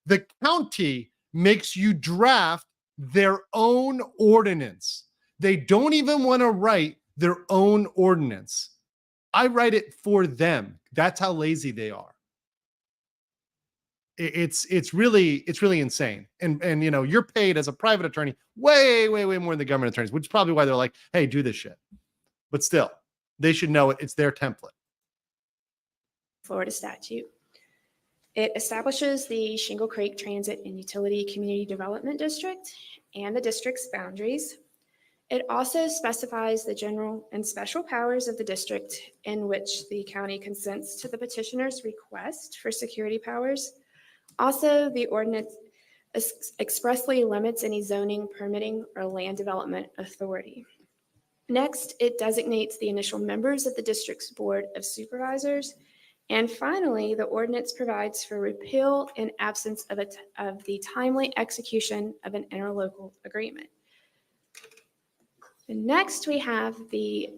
The county makes you draft their own ordinance. They don't even want to write their own ordinance. I write it for them. That's how lazy they are. It's really insane. And you're paid as a private attorney way more than the government attorneys, which is probably why they're like, hey, do this shit. But still, they should know it. It's their template. Florida statute. It establishes the Shingle Creek Transit and Utility Community Development District and the district's boundaries. It also specifies the general and special powers of the district in which the county consents to the petitioner's request for security powers. Also, the ordinance expressly limits any zoning, permitting, or land development authority. Next, it designates the initial members of the district's Board of Supervisors. And finally, the ordinance provides for repeal in absence of the timely execution of an interlocal agreement. And next, we have the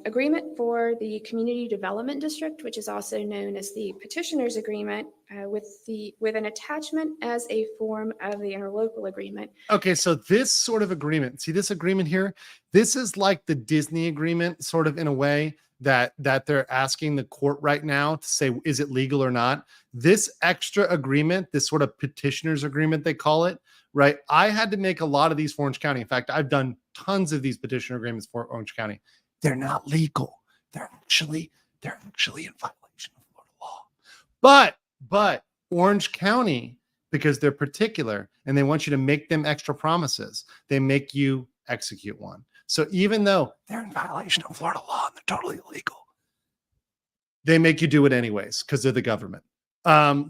agreement for the Community Development District, which is also known as the Petitioner's Agreement, with an attachment as a form of the interlocal agreement. Okay, so this sort of agreement, see this agreement here? This is like the Disney agreement, sort of in a way that they're asking the court right now to say, is it legal or not? This extra agreement, this sort of petitioner's agreement, they call it, right? I had to make a lot of these for Orange County. In fact, I've done tons of these petitioner agreements for Orange County. They're not legal. They're actually in violation of Florida law. But Orange County, because they're particular and they want you to make them extra promises, they make you execute one. So even though they're in violation of Florida law and they're totally illegal, they make you do it anyways because they're the government.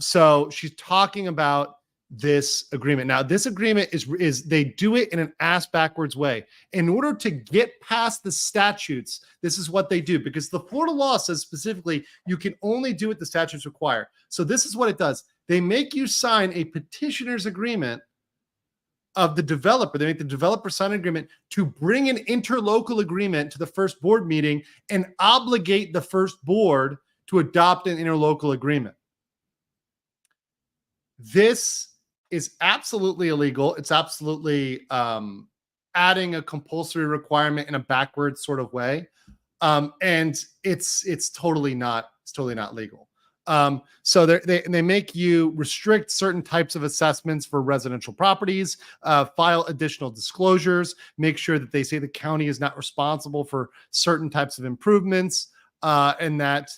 So she's talking about this agreement. Now, this agreement is they do it in an ass backwards way. In order to get past the statutes, this is what they do, because the Florida law says specifically you can only do what the statutes require. So this is what it does. They make you sign a petitioner's agreement of the developer. They make the developer sign an agreement to bring an interlocal agreement to the first board meeting and obligate the first board to adopt an interlocal agreement. This is absolutely illegal. It's absolutely adding a compulsory requirement in a backwards sort of way. And it's totally not legal. So they make you restrict certain types of assessments for residential properties, file additional disclosures, make sure that they say the county is not responsible for certain types of improvements, and that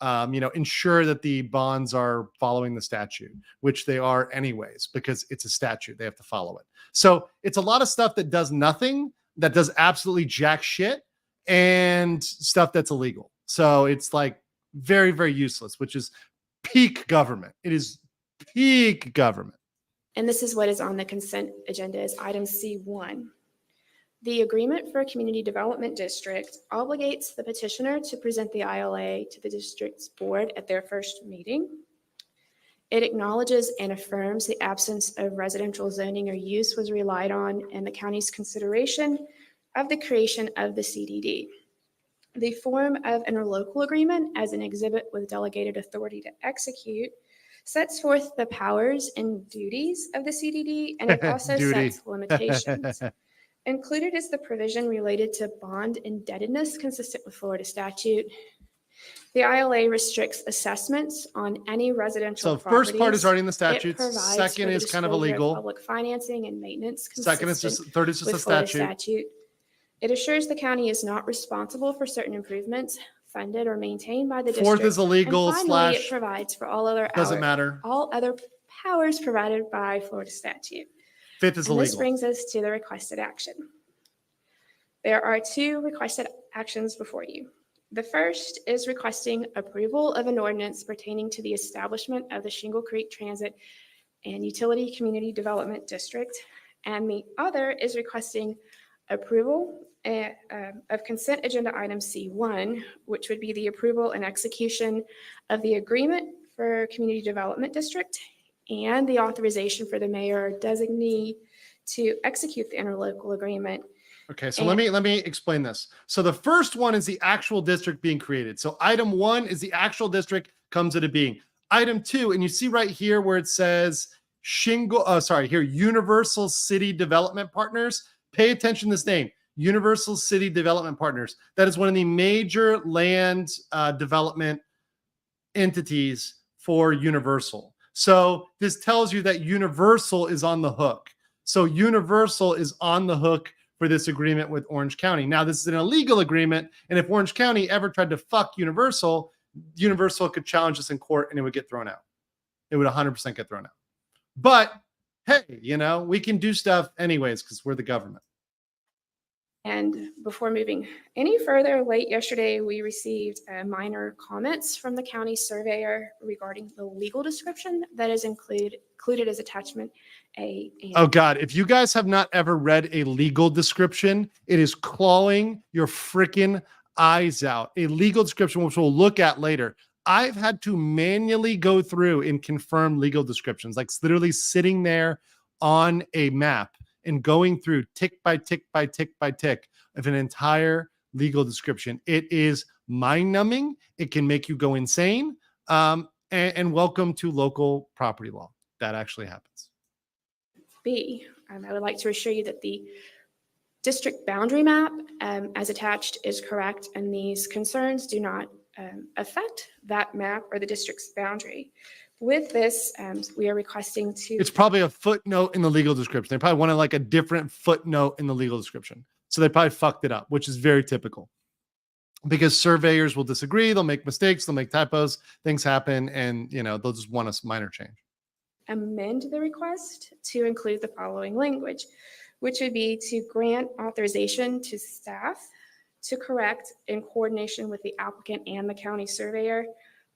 ensure that the bonds are following the statute, which they are anyways, because it's a statute. They have to follow it. So it's a lot of stuff that does nothing, that does absolutely jack shit, and stuff that's illegal. So it's like very, very useless, which is peak government. It is peak government. And this is what is on the consent agenda is item C1. The agreement for a community development district obligates the petitioner to present the ILA to the district's board at their first meeting. It acknowledges and affirms the absence of residential zoning or use was relied on in the county's consideration of the creation of the CDD. The form of interlocal agreement as an exhibit with delegated authority to execute sets forth the powers and duties of the CDD, and it also sets limitations. Included is the provision related to bond indebtedness consistent with Florida statute. The ILA restricts assessments on any residential properties. First part is already in the statutes. It provides Second for the is kind of disclosure illegal. Public financing and maintenance Second is consistent third is just a with Florida statute. It assures the county is not responsible for certain improvements funded or maintained by the district. Fourth is illegal And finally, it provides for all other all other powers provided by Florida statute. Fifth is And this illegal. brings us to the requested action. There are two requested actions before you. The first is requesting approval of an ordinance pertaining to the establishment of the Shingle Creek Transit and Utility Community Development District. And the other is requesting approval of consent agenda item C1, which would be the approval and execution of the agreement for Community Development District and the authorization for the mayor or designee to execute the interlocal agreement. Okay, so let me explain this. So the first one is the actual district being created. So item 1 is the actual district comes into being. Item 2, and you see right here where it says Universal City Development Partners. Pay attention to this name, Universal City Development Partners. That is one of the major land development entities for Universal. So this tells you that Universal is on the hook. So Universal is on the hook for this agreement with Orange County. Now, this is an illegal agreement, and if Orange County ever tried to fuck Universal, Universal could challenge this in court and it would get thrown out. It would 100% get thrown out. But hey, we can do stuff anyways because we're the government. And before moving any further, late yesterday, we received minor comments from the county surveyor regarding the legal description that is included as attachment A. Oh God, if you guys have not ever read a legal description, it is clawing your freaking eyes out. A legal description, which we'll look at later. I've had to manually go through and confirm legal descriptions, like literally sitting there on a map and going through tick by tick by tick by tick of an entire legal description. It is mind-numbing. It can make you go insane. And welcome to local property law. That actually happens. B, I would like to assure you that the district boundary map as attached is correct, and these concerns do not affect that map or the district's boundary. With this, we are requesting to... It's probably a footnote in the legal description. They probably wanted like a different footnote in the legal description. So they probably fucked it up, which is very typical. Because surveyors will disagree, they'll make mistakes, they'll make typos, things happen, and they'll just want a minor change. Amend the request to include the following language, which would be to grant authorization to staff to correct in coordination with the applicant and the county surveyor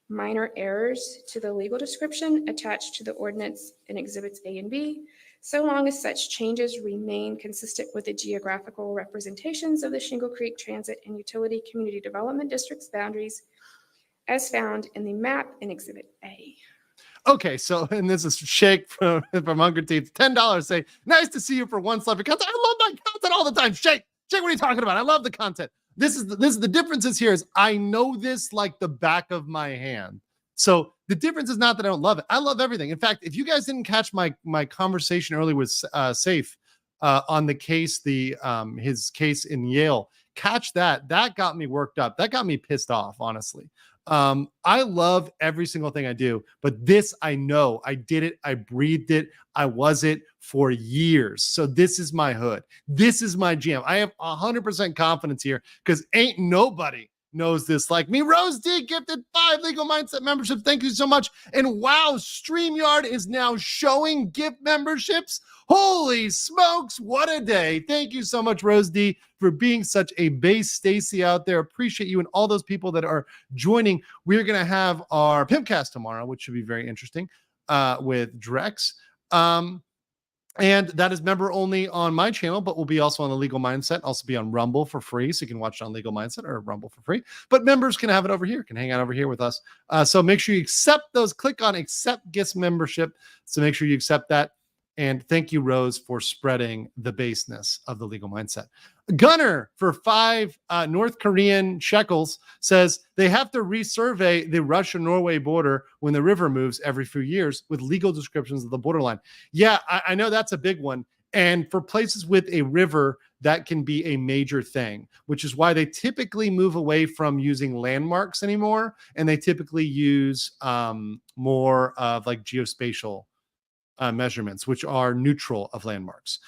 minor errors to the legal description attached to the ordinance in exhibits A and B, so long as such changes remain consistent with the geographical representations of the Shingle Creek Transit and Utility Community Development District's boundaries as found in the map in exhibit A. Okay, so, and this is Shake from Hunger Teeth, $10, say, nice to see you for one celebrity content. I love my content all the time. Shake, what are you talking about? I love the content. This is the differences here is I know this like the back of my hand. So the difference is not that I don't love it. I love everything. In fact, if you guys didn't catch my conversation earlier with Safe on the case, his case in Yale, catch that. That got me worked up. That got me pissed off, honestly. I love every single thing I do, but this I know. I did it. I breathed it. I was it for years. So this is my hood. This is my jam. I have 100% confidence here because ain't nobody knows this like me. Rose D gifted 5 Legal Mindset memberships. Thank you so much. And wow, StreamYard is now showing gift memberships. Holy smokes, what a day. Thank you so much, Rose D, for being such a base Stacy out there. Appreciate you and all those people that are joining. We're going to have our Pimpcast tomorrow, which should be very interesting, with Drex. And that is member only on my channel, but will be also on the Legal Mindset, also be on Rumble for free. So you can watch it on Legal Mindset or Rumble for free. But members can have it over here, can hang out over here with us. So make sure you accept those. Click on accept gifts membership. So make sure you accept that. And thank you, Rose, for spreading the baseness of the Legal Mindset. Gunner for 5 North Korean shekels says they have to resurvey the Russia-Norway border when the river moves every few years with legal descriptions of the borderline. Yeah, I know that's a big one. And for places with a river, that can be a major thing, which is why they typically move away from using landmarks anymore. And they typically use more of like geospatial measurements, which are neutral of landmarks.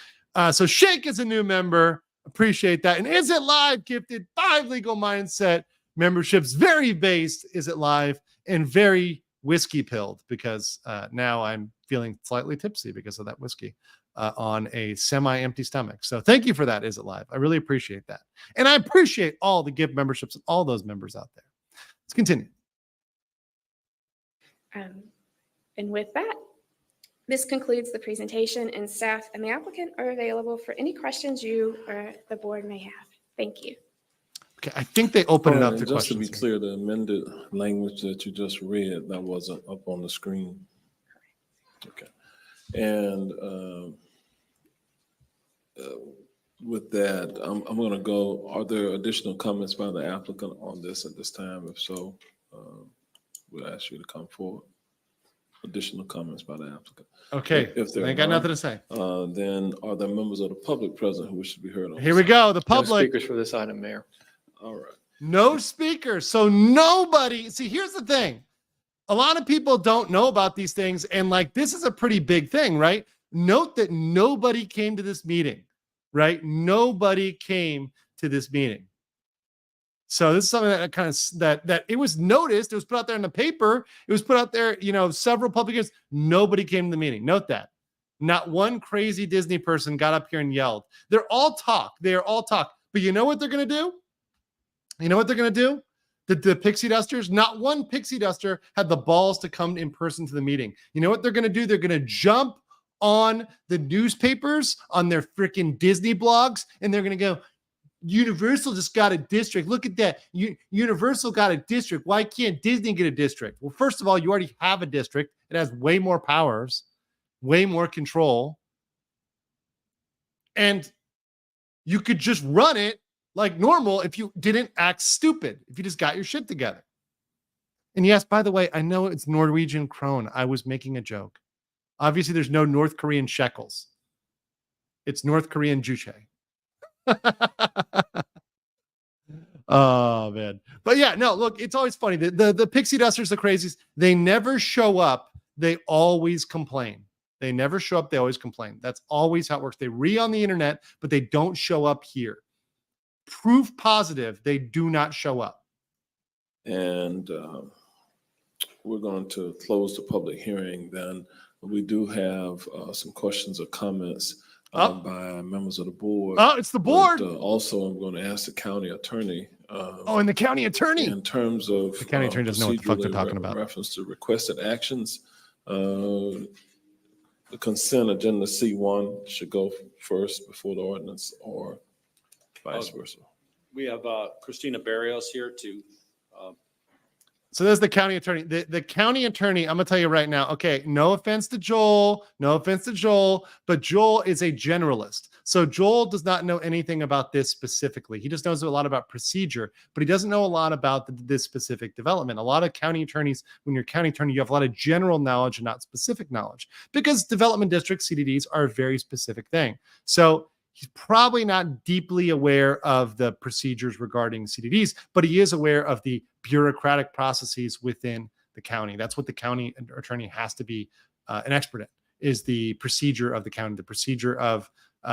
So Shake is a new member. Appreciate that. And Is It Live gifted 5 Legal Mindset memberships. Very based Is It Live and very whiskey pilled because now I'm feeling slightly tipsy because of that whiskey on a semi-empty stomach. So thank you for that, Is It Live. I really appreciate that. And I appreciate all the gift memberships and all those members out there. Let's continue. And with that, this concludes the presentation, and staff and the applicant are available for any questions you or the board may have. Thank you. Okay, I think they opened it up to Just questions. to be clear, the amended language that you just read, that wasn't up on the screen. Okay. And with that, I'm going to go. Are there additional comments by the applicant on this at this time? If so, we'll ask you to come forward. Additional comments by the applicant. Okay, If there I ain't got nothing to say. Then are there members of the public present who wish to be heard on Here we go. The No public. speakers for this item, Mayor. All right. No speakers. So nobody. See, here's the thing. A lot of people don't know about these things. And like, this is a pretty big thing, right? Note that nobody came to this meeting, right? Nobody came to this meeting. So this is something that kind of that it was noticed. It was put out there in the paper. It was put out there, several publications. Nobody came to the meeting. Note that. Not one crazy Disney person got up here and yelled. They're all talk. They are all talk. But you know what they're going to do? You know what they're going to do? The pixie dusters, not one pixie duster had the balls to come in person to the meeting. You know what they're going to do? They're going to jump on the newspapers, on their freaking Disney blogs, and they're going to go, Universal just got a district. Look at that. Universal got a district. Why can't Disney get a district? Well, first of all, you already have a district. It has way more powers, way more control. And you could just run it like normal if you didn't act stupid, if you just got your shit together. And yes, by the way, I know it's Norwegian krone. I was making a joke. Obviously, there's no North Korean shekels. It's North Korean juche. Oh man. But yeah, no, look, it's always funny. The pixie dusters, the crazies, they never show up. They always complain. They never show up. They always complain. That's always how it works. They read on the internet, but they don't show up here. Proof positive, they do not show up. And we're going to close the public hearing then. We do have some questions or comments by members of the board. Oh, it's the board. But, also, I'm going to ask the county attorney. And the county attorney. In terms of the county attorney doesn't know what the fuck they're talking about. Reference to requested actions, the consent agenda C1 should go first before the ordinance, or vice versa. We have Christina Barrios here to. So there's the county attorney. The county attorney, I'm going to tell you right now, okay, no offense to Joel, but Joel is a generalist. So Joel does not know anything about this specifically. He just knows a lot about procedure, but he doesn't know a lot about this specific development. A lot of county attorneys, when you're a county attorney, you have a lot of general knowledge and not specific knowledge, because development districts, CDDs, are a very specific thing. So he's probably not deeply aware of the procedures regarding CDDs, but he is aware of the bureaucratic processes within the county. That's what the county attorney has to be an expert in, is the procedure of the county, the procedure of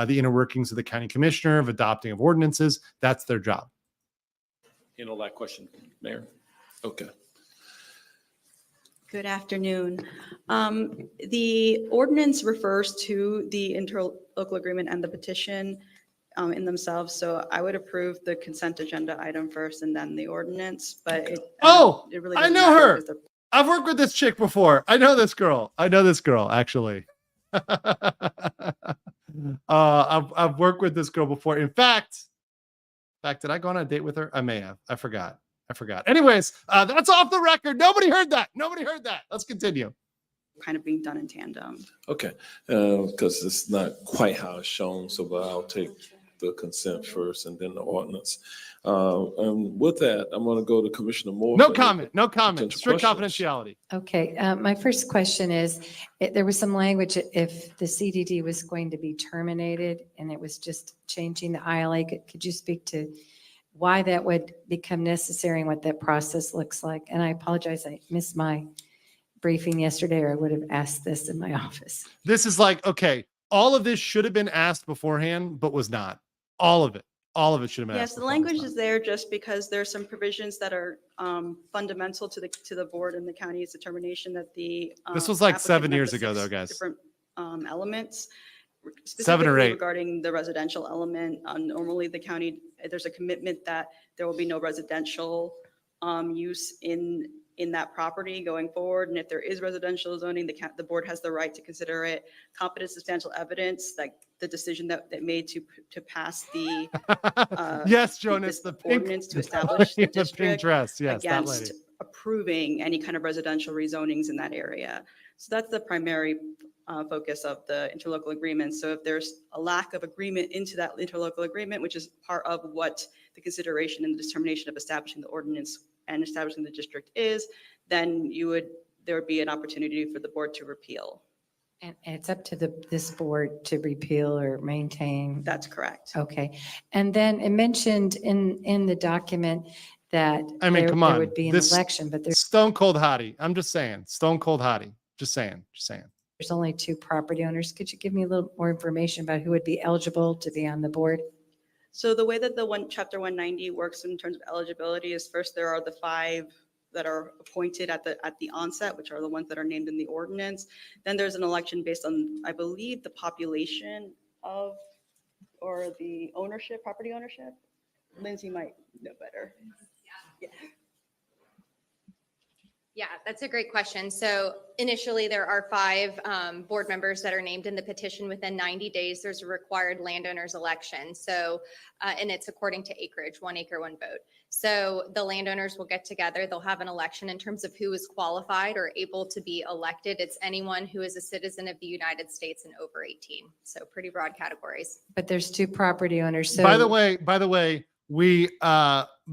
the inner workings of the county commissioner, of adopting of ordinances. That's their job. handle that question, Mayor. Okay. Good afternoon. The ordinance refers to the interlocal agreement and the petition in themselves, so I would approve the consent agenda item first and then the ordinance, but it really I doesn't know matter her. because they're- I've worked with this chick before. I know this girl, actually. I've worked with this girl before. In fact, did I go on a date with her? I may have. I forgot. Anyways, that's off the record. Nobody heard that. Let's continue. kind of being done in tandem. Okay, because it's not quite how it's shown, so but I'll take the consent first and then the ordinance. And with that, I'm going to go to Commissioner Moore. No for comment. potential Strict questions. confidentiality. Okay, my first question is, there was some language, if the CDD was going to be terminated and it was just changing the ILA, could you speak to why that would become necessary and what that process looks like? And I apologize, I missed my briefing yesterday, or I would have asked this in my office. This is like, okay, all of this should have been asked beforehand, but was not. All of it should have been Yes, asked. the beforehand, language was is there just because there's some provisions that are fundamental to the board and the county's determination that the. This was like applicant 7 met years the ago, 6 though, guys. Different elements. 7 or specifically 8. Regarding the residential element, normally the county, there's a commitment that there will be no residential use in that property going forward. And if there is residential zoning, the board has the right to consider it competent substantial evidence, like the decision that made to pass the yes, Jonas, this the pink, ordinance to establish the pink district dress. Yes, that lady. against approving any kind of residential rezonings in that area. So that's the primary focus of the interlocal agreement. So if there's a lack of agreement into that interlocal agreement, which is part of what the consideration and the determination of establishing the ordinance and establishing the district is, then there would be an opportunity for the board to repeal. And it's up to this board to repeal or maintain. That's correct. Okay. And then it mentioned in the document that I mean, come on. there would be an This election, but there's Stone cold hottie. I'm just saying. Stone cold hottie. Just saying. only 2 property owners. Could you give me a little more information about who would be eligible to be on the board? So the way that Chapter 190 works in terms of eligibility is first there are the 5 that are appointed at the onset, which are the ones that are named in the ordinance. Then there's an election based on, I believe, the population of, or the ownership, property ownership. Lindsay might know better. Yeah. Yeah, that's a great question. So initially, there are 5 board members that are named in the petition. Within 90 days, there's a required landowners election. So, and it's according to acreage, 1 acre, 1 vote. So the landowners will get together. They'll have an election in terms of who is qualified or able to be elected. It's anyone who is a citizen of the United States and over 18. So pretty broad categories. But there's 2 property owners. So By the way, we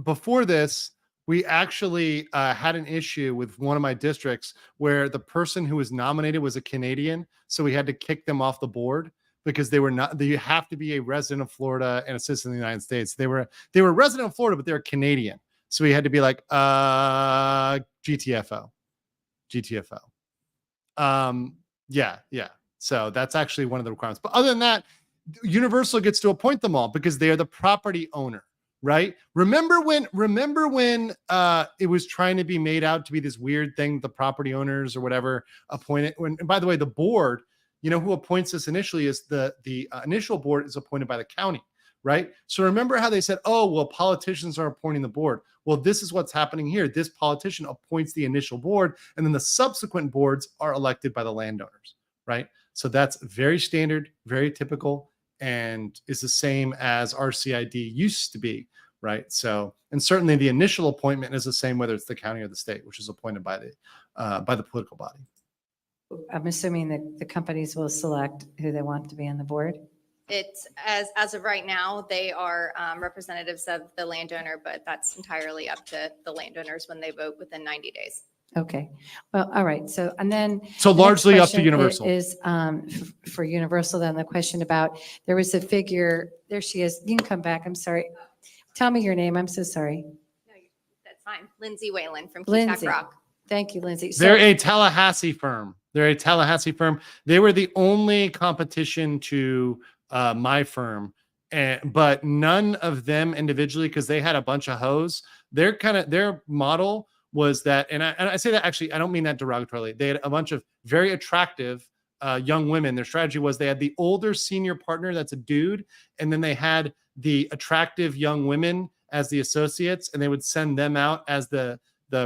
before this, we actually had an issue with one of my districts where the person who was nominated was a Canadian. So we had to kick them off the board because they were not, you have to be a resident of Florida and a citizen of the United States. They were a resident of Florida, but they're Canadian. So we had to be like, GTFO. Yeah. So that's actually one of the requirements. But other than that, Universal gets to appoint them all because they are the property owner. Right? Remember when it was trying to be made out to be this weird thing, the property owners or whatever appointed. And by the way, the board, who appoints this initially is the initial board is appointed by the county, right? So remember how they said, oh, well, politicians are appointing the board. Well, this is what's happening here. This politician appoints the initial board, and then the subsequent boards are elected by the landowners, right? So that's very standard, very typical, and is the same as RCID used to be, right? So, and certainly the initial appointment is the same whether it's the county or the state, which is appointed by the political body. I'm assuming that the companies will select who they want to be on the board. It's as of right now, they are representatives of the landowner, but that's entirely up to the landowners when they vote within 90 days. Okay. Well, all right. So, and then. So the next largely up to question Universal. Is for Universal, then the question about, there was a figure, there she is. You can come back. I'm sorry. Tell me your name. I'm so sorry. No, that's fine. Lindsay Whalen from Lindsay. Keetack Rock. Thank you, Lindsay. They're a Tallahassee firm. They were the only competition to my firm, but none of them individually, because they had a bunch of hoes, their model was that, and I say that actually, I don't mean that derogatorily. They had a bunch of very attractive young women. Their strategy was they had the older senior partner that's a dude, and then they had the attractive young women as the associates, and they would send them out as the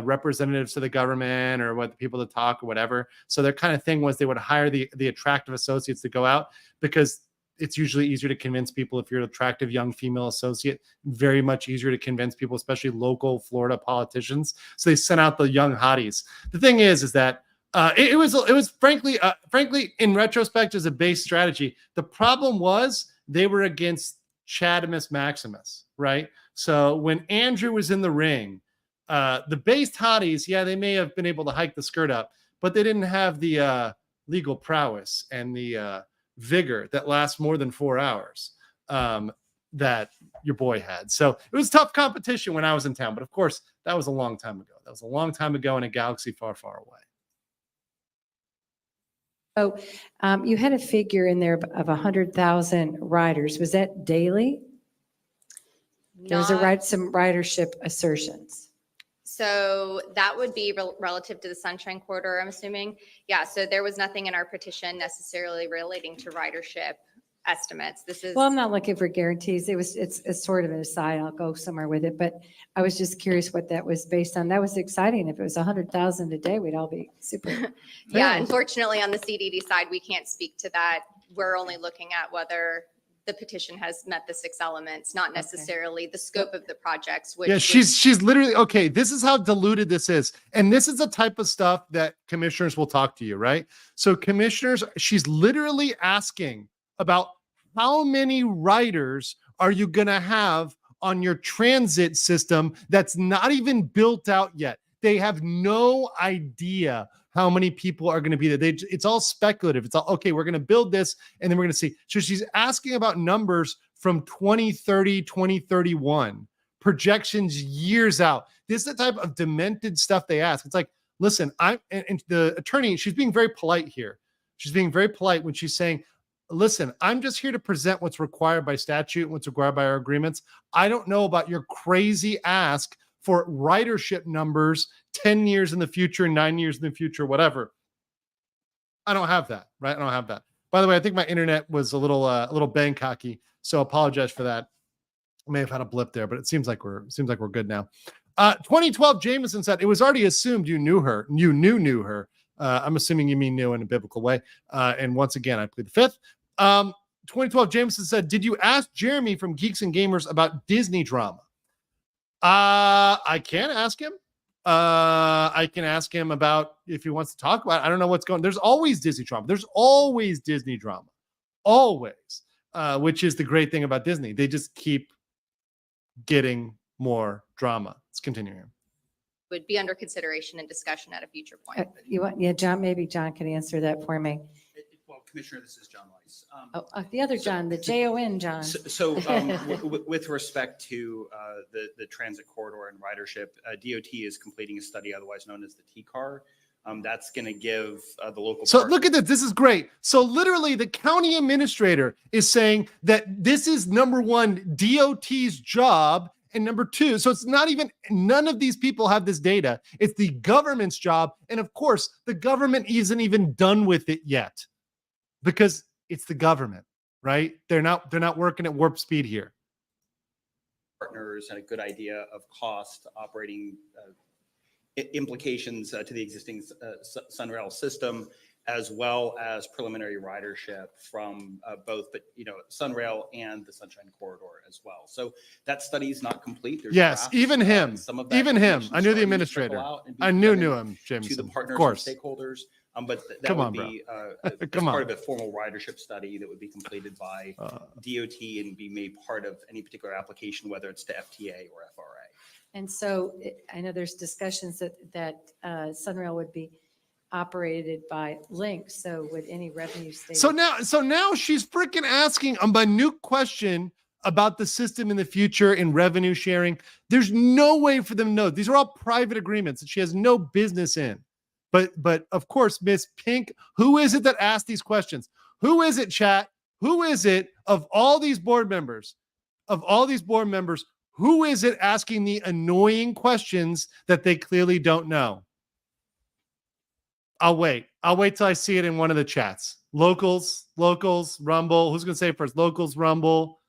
representatives to the government or what the people to talk or whatever. So their kind of thing was they would hire the attractive associates to go out, because it's usually easier to convince people if you're an attractive young female associate, very much easier to convince people, especially local Florida politicians. So they sent out the young hotties. The thing is that it was frankly, in retrospect, as a base strategy. The problem was they were against Chadimus Maximus, right? So when Andrew was in the ring, the based hotties, yeah, they may have been able to hike the skirt up, but they didn't have the legal prowess and the vigor that lasts more than 4 hours that your boy had. So it was tough competition when I was in town, but of course that was a long time ago. That was a long time ago in a galaxy far, far away. Oh, you had a figure in there of 100,000 riders. Was that daily? There was some ridership assertions. So that would be relative to the Sunshine Corridor, I'm assuming. Yeah, so there was nothing in our petition necessarily relating to ridership estimates. This is. Well, I'm not looking for guarantees. It's sort of an aside. I'll go somewhere with it, but I was just curious what that was based on. That was exciting. If it was 100,000 a day, we'd all be super. Yeah, thrilled. unfortunately on the CDD side, we can't speak to that. We're only looking at whether the petition has met the 6 elements, not necessarily the scope of the projects. Which, yeah, she's literally, okay, this is how diluted this is. And this is the type of stuff that commissioners will talk to you, right? So commissioners, she's literally asking about how many riders are you going to have on your transit system that's not even built out yet. They have no idea how many people are going to be there. It's all speculative. It's all, okay, we're going to build this and then we're going to see. So she's asking about numbers from 2030, 2031, projections years out. This is the type of demented stuff they ask. It's like, listen, and the attorney, she's being very polite here. She's being very polite when she's saying, listen, I'm just here to present what's required by statute and what's required by our agreements. I don't know about your crazy ask for ridership numbers 10 years in the future, 9 years in the future, whatever. I don't have that, right? I don't have that. By the way, I think my internet was a little Bangkok-y, so apologize for that. I may have had a blip there, but it seems like we're good now. 2012, Jameson said, it was already assumed you knew her. You knew her. I'm assuming you mean new in a biblical way. And once again, I plead the fifth. 2012, Jameson said, did you ask Jeremy from Geeks and Gamers about Disney drama? I can ask him. I can ask him about if he wants to talk about it. I don't know what's going on. There's always Disney drama. There's always Disney drama. Always. Which is the great thing about Disney. They just keep getting more drama. Let's continue here. would be under consideration and discussion at a future point. John, maybe John can answer that for me. Well, Commissioner, this is John Weiss. The other John, the J-O-N John. With respect to the transit corridor and ridership, DOT is completing a study otherwise known as the TCAR. That's going to give the local. So look at this. This is great. So literally the county administrator is saying that this is number one, DOT's job. And number two, so it's not even, none of these people have this data. It's the government's job. And of course, the government isn't even done with it yet because it's the government, right? They're not working at warp speed here. Partners and a good idea of cost, operating implications to the existing Sunrail system, as well as preliminary ridership from both, Sunrail and the Sunshine Corridor as well. So that study is not complete. There's yes, drafts, even him, some of that even him. I knew the starting to administrator. trickle out and be I knew presented him, Jameson. to the partners of course. and stakeholders. But that Come would on, be Come part on. of a formal ridership study that would be completed by DOT and be made part of any particular application, whether it's to FTA or FRA. And so I know there's discussions that Sunrail would be operated by Link. So would any revenue stay? So now she's freaking asking a minute question about the system in the future in revenue sharing. There's no way for them to know. These are all private agreements that she has no business in. But of course, Miss Pink, who is it that asked these questions? Who is it, chat? Who is it of all these board members? Who is it asking the annoying questions that they clearly don't know? I'll wait. I'll wait till I see it in one of the chats. Locals, Rumble. Who's going to say it first? Locals, Rumble,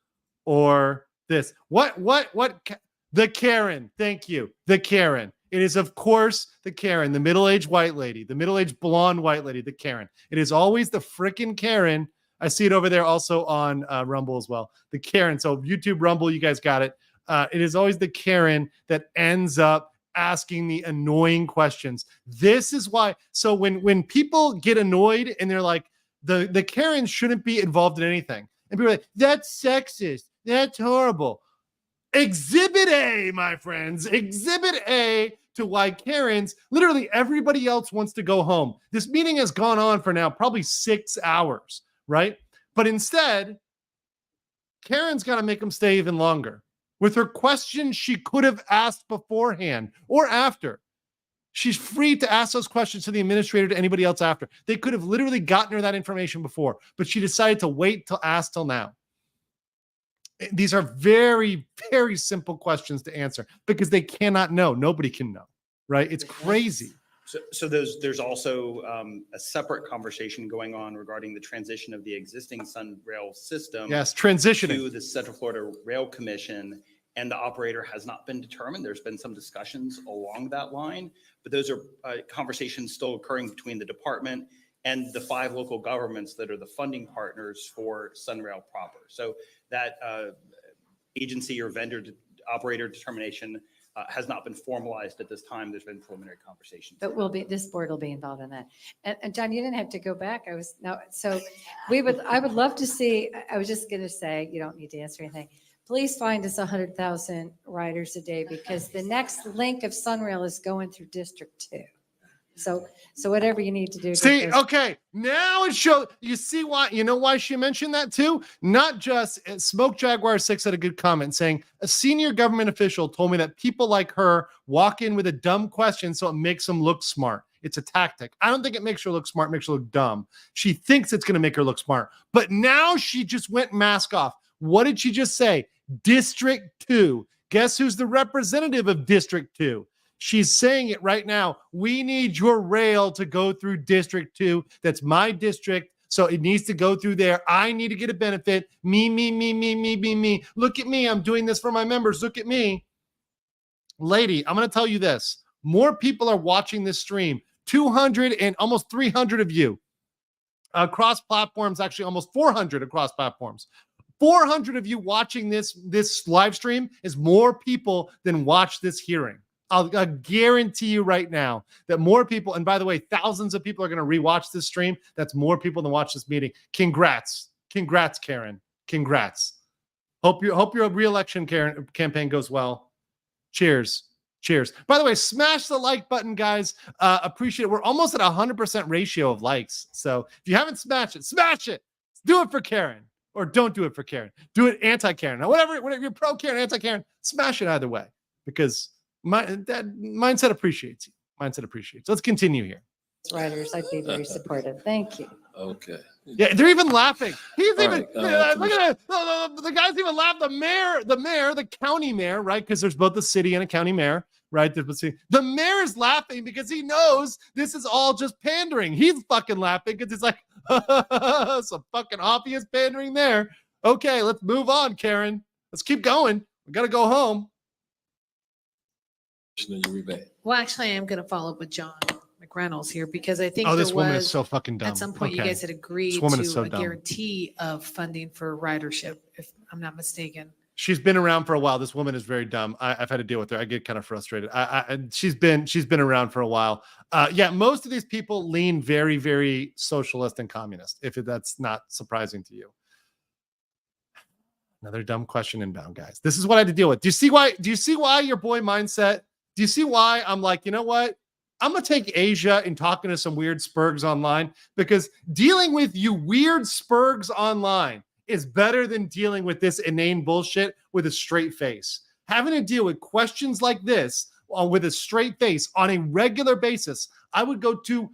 or this? What? The Karen. Thank you. The Karen. It is, of course, the Karen, the middle-aged white lady, the middle-aged blonde white lady, the Karen. It is always the freaking Karen. I see it over there also on Rumble as well. The Karen. So YouTube, Rumble, you guys got it. It is always the Karen that ends up asking the annoying questions. This is why. So when people get annoyed and they're like, the Karen shouldn't be involved in anything. And people are like, that's sexist. That's horrible. Exhibit A, my friends. Exhibit A to why Karens, literally everybody else wants to go home. This meeting has gone on for now probably 6 hours, right? But instead, Karen's got to make them stay even longer. With her questions she could have asked beforehand or after. She's free to ask those questions to the administrator, to anybody else after. They could have literally gotten her that information before, but she decided to wait till ask till now. These are very, very simple questions to answer because they cannot know. Nobody can know, right? It's crazy. So there's also a separate conversation going on regarding the transition of the existing SunRail system. Yes, transitioning to the Central Florida Rail Commission, and the operator has not been determined. There's been some discussions along that line, but those are conversations still occurring between the department and the 5 local governments that are the funding partners for SunRail proper. So that agency or vendor operator determination has not been formalized at this time. There's been preliminary conversations. But this board will be involved in that. And John, you didn't have to go back. I would love to see, I was just going to say, you don't need to answer anything. Please find us 100,000 riders a day because the next link of SunRail is going through District 2. So whatever you need to do. See, okay, now it shows. You see why? You know why she mentioned that too? Not just Smoke Jaguar 6 had a good comment saying a senior government official told me that people like her walk in with a dumb question so it makes them look smart. It's a tactic. I don't think it makes her look smart, makes her look dumb. She thinks it's going to make her look smart, but now she just went mask off. What did she just say? District 2. Guess who's the representative of District 2? She's saying it right now. We need your rail to go through District 2. That's my district. So it needs to go through there. I need to get a benefit. Me. Look at me. I'm doing this for my members. Look at me. Lady, I'm going to tell you this. More people are watching this stream. 200 and almost 300 of you across platforms, actually almost 400 across platforms. 400 of you watching this live stream is more people than watch this hearing. I'll guarantee you right now that more people, and by the way, thousands of people are going to rewatch this stream. That's more people than watch this meeting. Congrats, Karen. Congrats. Hope your re-election campaign goes well. Cheers. By the way, smash the like button, guys. Appreciate it. We're almost at 100% ratio of likes. So if you haven't smashed it, smash it. Do it for Karen, or don't do it for Karen. Do it anti-Karen. Now, whatever you're pro-Karen, anti-Karen, smash it either way because that mindset appreciates you. Let's continue here. Riders, I'd be very supportive. Thank you. Okay. Yeah, they're even laughing. He's All even right, look at that. The guys even laugh. The county mayor, right? Because there's both the city and a county mayor, right? The mayor is laughing because he knows this is all just pandering. He's fucking laughing because it's like some fucking obvious pandering there. Okay, let's move on, Karen. Let's keep going. We got to go home. Well, actually, I am going to follow up with John McReynolds here because I think this woman is so fucking dumb. at some point you guys had agreed woman to is so a dumb. guarantee of funding for ridership, if I'm not mistaken. She's been around for a while. This woman is very dumb. I've had to deal with her. I get kind of frustrated. And she's been around for a while. Yeah, most of these people lean very, very socialist and communist, if that's not surprising to you. Another dumb question inbound, guys. This is what I had to deal with. Do you see why your boy mindset? Do you see why I'm like, you know what? I'm going to take Asia and talking to some weird spurgs online because dealing with you weird spurgs online is better than dealing with this inane bullshit with a straight face. Having to deal with questions like this with a straight face on a regular basis, I would go to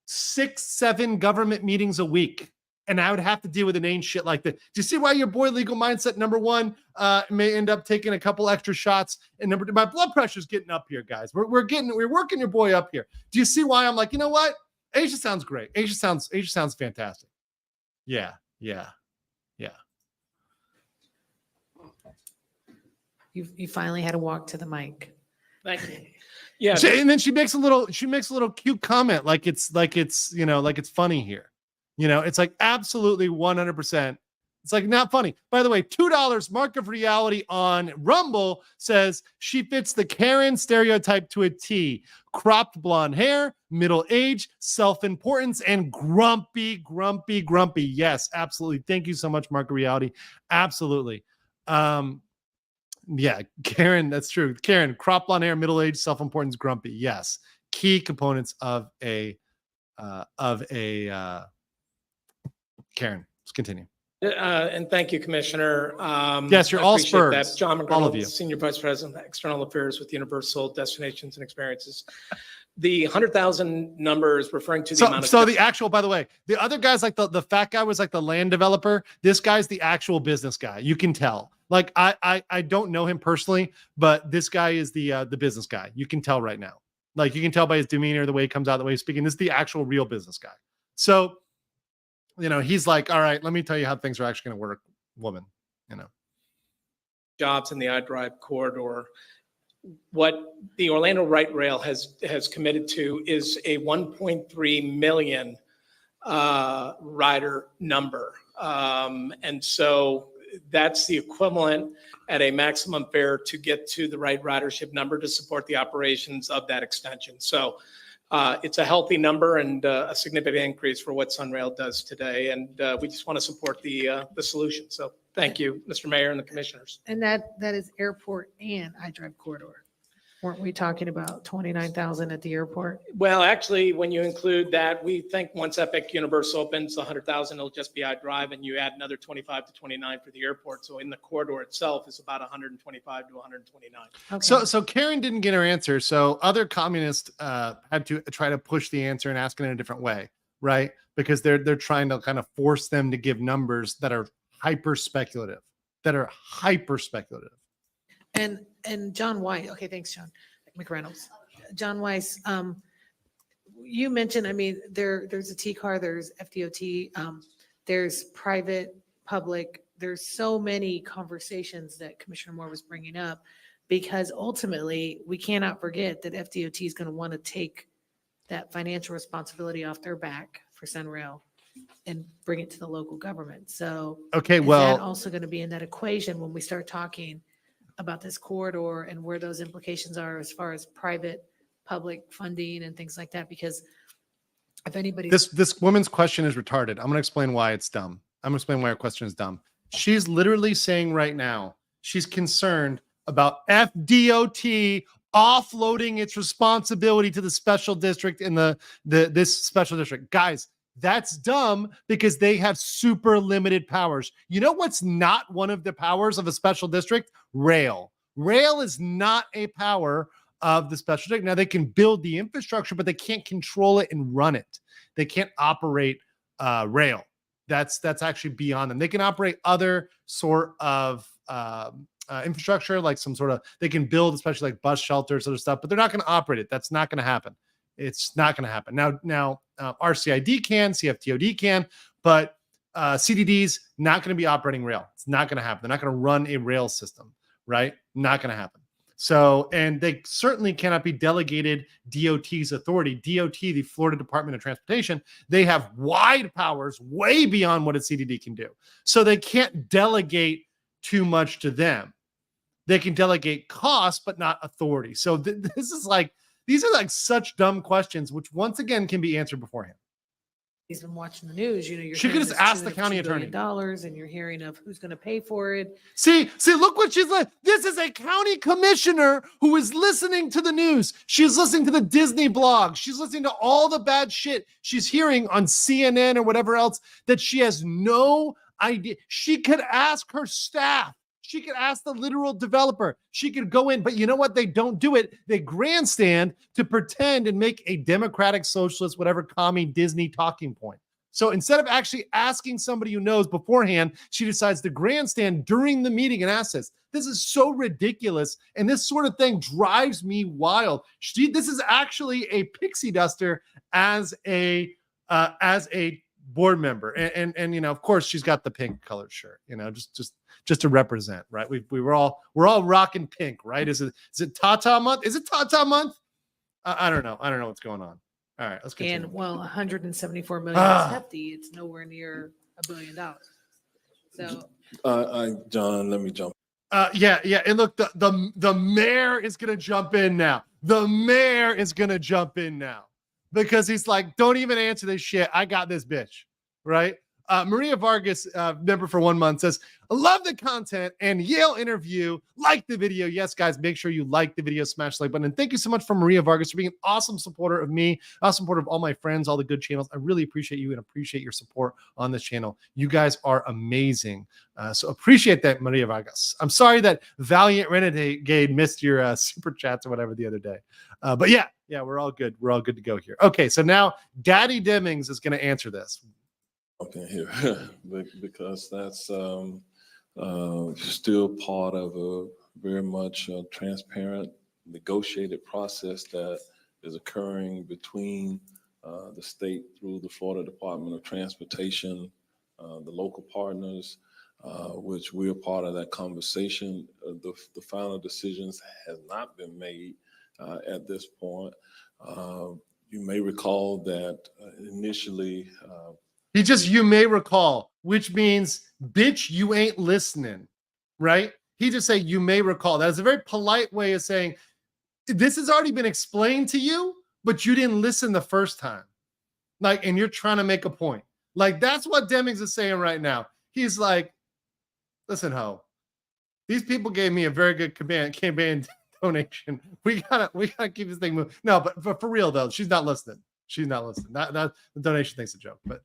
6-7 government meetings a week And I would have to deal with inane shit like that. Do you see why your boy Legal Mindset #1 may end up taking a couple extra shots? And my blood pressure's getting up here, guys. We're working your boy up here. Do you see why I'm like, you know what? Asia sounds great. Asia sounds fantastic. Yeah. You finally had to walk to the mic. Thank you. Yeah. And then she makes a little cute comment, like it's funny here. It's like absolutely 100%. It's like not funny. By the way, $2 Mark of Reality on Rumble says she fits the Karen stereotype to a T. Cropped blonde hair, middle age, self-importance, and grumpy. Yes, absolutely. Thank you so much, Mark of Reality. Absolutely. Yeah, Karen, that's true. Karen, cropped blonde hair, middle age, self-importance, grumpy. Yes, key components of a Karen. Let's continue. And thank you, Commissioner. Yes, you're I all appreciate Spurs, that. John all of McGraw, you. Senior Vice President, External Affairs with Universal Destinations and Experiences. The 100,000 number is referring to the amount of. So the actual, by the way, the other guy's like the fat guy was like the land developer. This guy's the actual business guy. You can tell. Like I don't know him personally, but this guy is the business guy. You can tell right now. Like you can tell by his demeanor, the way he comes out, the way he's speaking. This is the actual real business guy. So, he's like, all right, let me tell you how things are actually going to work, woman. Jobs in the iDrive corridor. What the Orlando Light Rail has committed to is a 1.3 million rider number. And so that's the equivalent at a maximum fare to get to the right ridership number to support the operations of that extension. So it's a healthy number and a significant increase for what Sunrail does today. And we just want to support the solution. So thank you, Mr. Mayor and the commissioners. And that is airport and iDrive corridor. Weren't we talking about 29,000 at the airport? Well, actually, when you include that, we think once Epic Universe opens, 100,000 will just be iDrive, and you add another 25 to 29 for the airport. So in the corridor itself is about 125 to 129. Okay. So Karen didn't get her answer. So other communists had to try to push the answer and ask it in a different way, right? Because they're trying to kind of force them to give numbers that are hyper speculative. And John White, okay, thanks, John McReynolds. John Weiss, you mentioned, there's a T-car, there's FDOT, there's private, public, there's so many conversations that Commissioner Moore was bringing up, because ultimately we cannot forget that FDOT is going to want to take that financial responsibility off their back for Sunrail and bring it to the local government. So Okay, is well, that also going to be in that equation when we start talking about this corridor and where those implications are as far as private, public funding and things like that? Because if anybody, this woman's question is retarded. I'm going to explain why it's dumb. I'm going to explain why her question is dumb. She's literally saying right now, she's concerned about FDOT offloading its responsibility to the special district in this special district. Guys, that's dumb because they have super limited powers. You know what's not one of the powers of a special district? Rail. Rail is not a power of the special district. Now they can build the infrastructure, but they can't control it and run it. They can't operate rail. That's actually beyond them. They can operate other sort of infrastructure, like some sort of, they can build, especially like bus shelters, other stuff, but they're not going to operate it. That's not going to happen. It's not going to happen. Now, RCID can, CFTOD can, but CDD's not going to be operating rail. It's not going to happen. They're not going to run a rail system, right? Not going to happen. So, and they certainly cannot be delegated DOT's authority. DOT, the Florida Department of Transportation, they have wide powers way beyond what a CDD can do. So they can't delegate too much to them. They can delegate costs, but not authority. So this is like, these are like such dumb questions, which once again can be answered beforehand. he's been watching the news, you're She could hearing just this ask tune the of county $2 billion attorney. and you're hearing of who's going to pay for it. See, look what she's like. This is a county commissioner who is listening to the news. She's listening to the Disney blog. She's listening to all the bad shit she's hearing on CNN or whatever else that she has no idea. She could ask her staff. She could ask the literal developer. She could go in, but you know what? They don't do it. They grandstand to pretend and make a democratic, socialist, whatever commie Disney talking point. So instead of actually asking somebody who knows beforehand, she decides to grandstand during the meeting and ask this. This is so ridiculous. And this sort of thing drives me wild. This is actually a pixie duster as a board member. And of course, she's got the pink colored shirt, just to represent, right? We're all rocking pink, right? Is it Tata month? Is it Tata month? I don't know. I don't know what's going on. All right, let's continue. And 174 million is hefty. It's nowhere near $1 billion. So John, let me jump. Yeah. And look, the mayor is gonna jump in now. The mayor is gonna jump in now because he's like, don't even answer this shit. I got this bitch, right? Maria Vargas, member for 1 month, says, I love the content and Yale interview. Like the video. Yes, guys, make sure you like the video, smash the like button. And thank you so much for Maria Vargas for being an awesome supporter of me, awesome supporter of all my friends, all the good channels. I really appreciate you and appreciate your support on this channel. You guys are amazing. So appreciate that, Maria Vargas. I'm sorry that Valiant Renegade missed your super chats or whatever the other day. But yeah, we're all good. We're all good to go here. Okay, so now Daddy Demings is going to answer this. Okay, here because that's still part of a very much transparent, negotiated process that is occurring between the state through the Florida Department of Transportation, the local partners, which we're part of that conversation. The final decisions have not been made at this point. You may recall that initially. You may recall, which means, bitch, you ain't listening, right? He just say, you may recall. That is a very polite way of saying, this has already been explained to you, but you didn't listen the first time. And you're trying to make a point. That's what Demings is saying right now. He's like, listen, ho, these people gave me a very good campaign donation. We gotta keep this thing moving. No, but for real though, she's not listening. The donation thing's a joke, but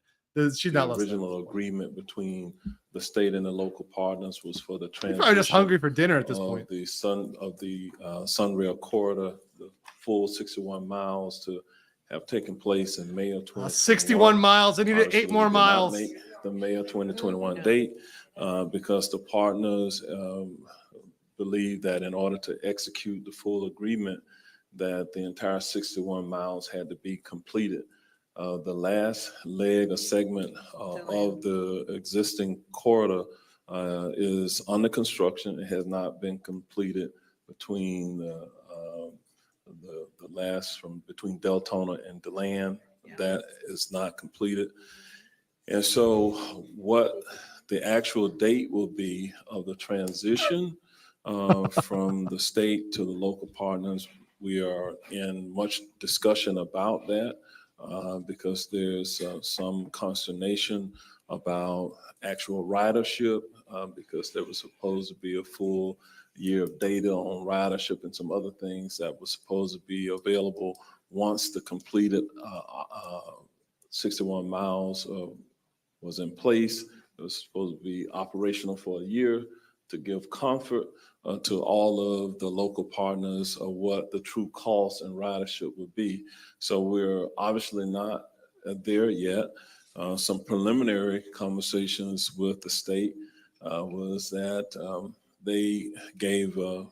she's not listening. The original agreement between the state and the local partners was for the transition. Probably just hungry for dinner at this point. The Sunrail corridor, the full 61 miles to have taken place in May of 2021. 61 miles. I needed 8 more miles. Make the May of 2021 date because the partners believe that in order to execute the full agreement, that the entire 61 miles had to be completed. The last leg or segment of the existing corridor is under construction. It has not been completed between the last from between Deltona and DeLand. That is not completed. And so what the actual date will be of the transition from the state to the local partners, we are in much discussion about that. Because there's some consternation about actual ridership because there was supposed to be a full year of data on ridership and some other things that was supposed to be available once the completed 61 miles was in place. It was supposed to be operational for a year to give comfort to all of the local partners of what the true cost and ridership would be. So we're obviously not there yet. Some preliminary conversations with the state was that they gave a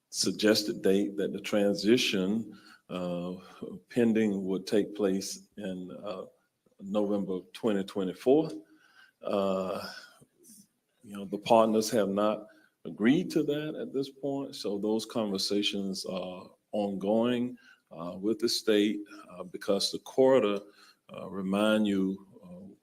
suggested date that the transition pending would take place in November of 2024. The partners have not agreed to that at this point. So those conversations are ongoing with the state because the corridor, remind you,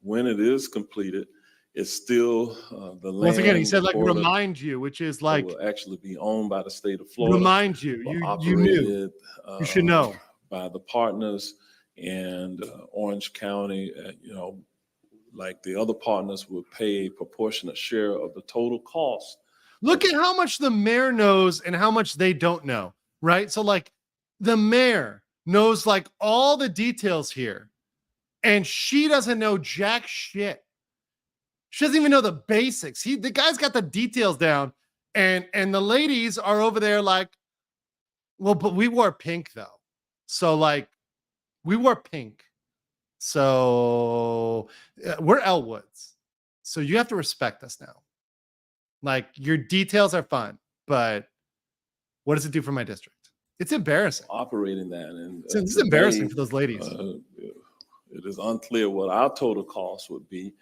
when it is completed, it's still the land. Once again, he said remind you, which is will actually be owned by the state of Florida. Remind you, you knew. You should know. By the partners and Orange County, like the other partners would pay a proportionate share of the total cost. Look at how much the mayor knows and how much they don't know, right? So the mayor knows all the details here and she doesn't know jack shit. She doesn't even know the basics. The guy's got the details down and the ladies are over there well, but we wore pink though. So we wore pink. So we're Elwoods. So you have to respect us now. Like, your details are fun, but what does it do for my district? It's embarrassing. Operating that. And It's embarrassing for those ladies. It is unclear what our total cost would be.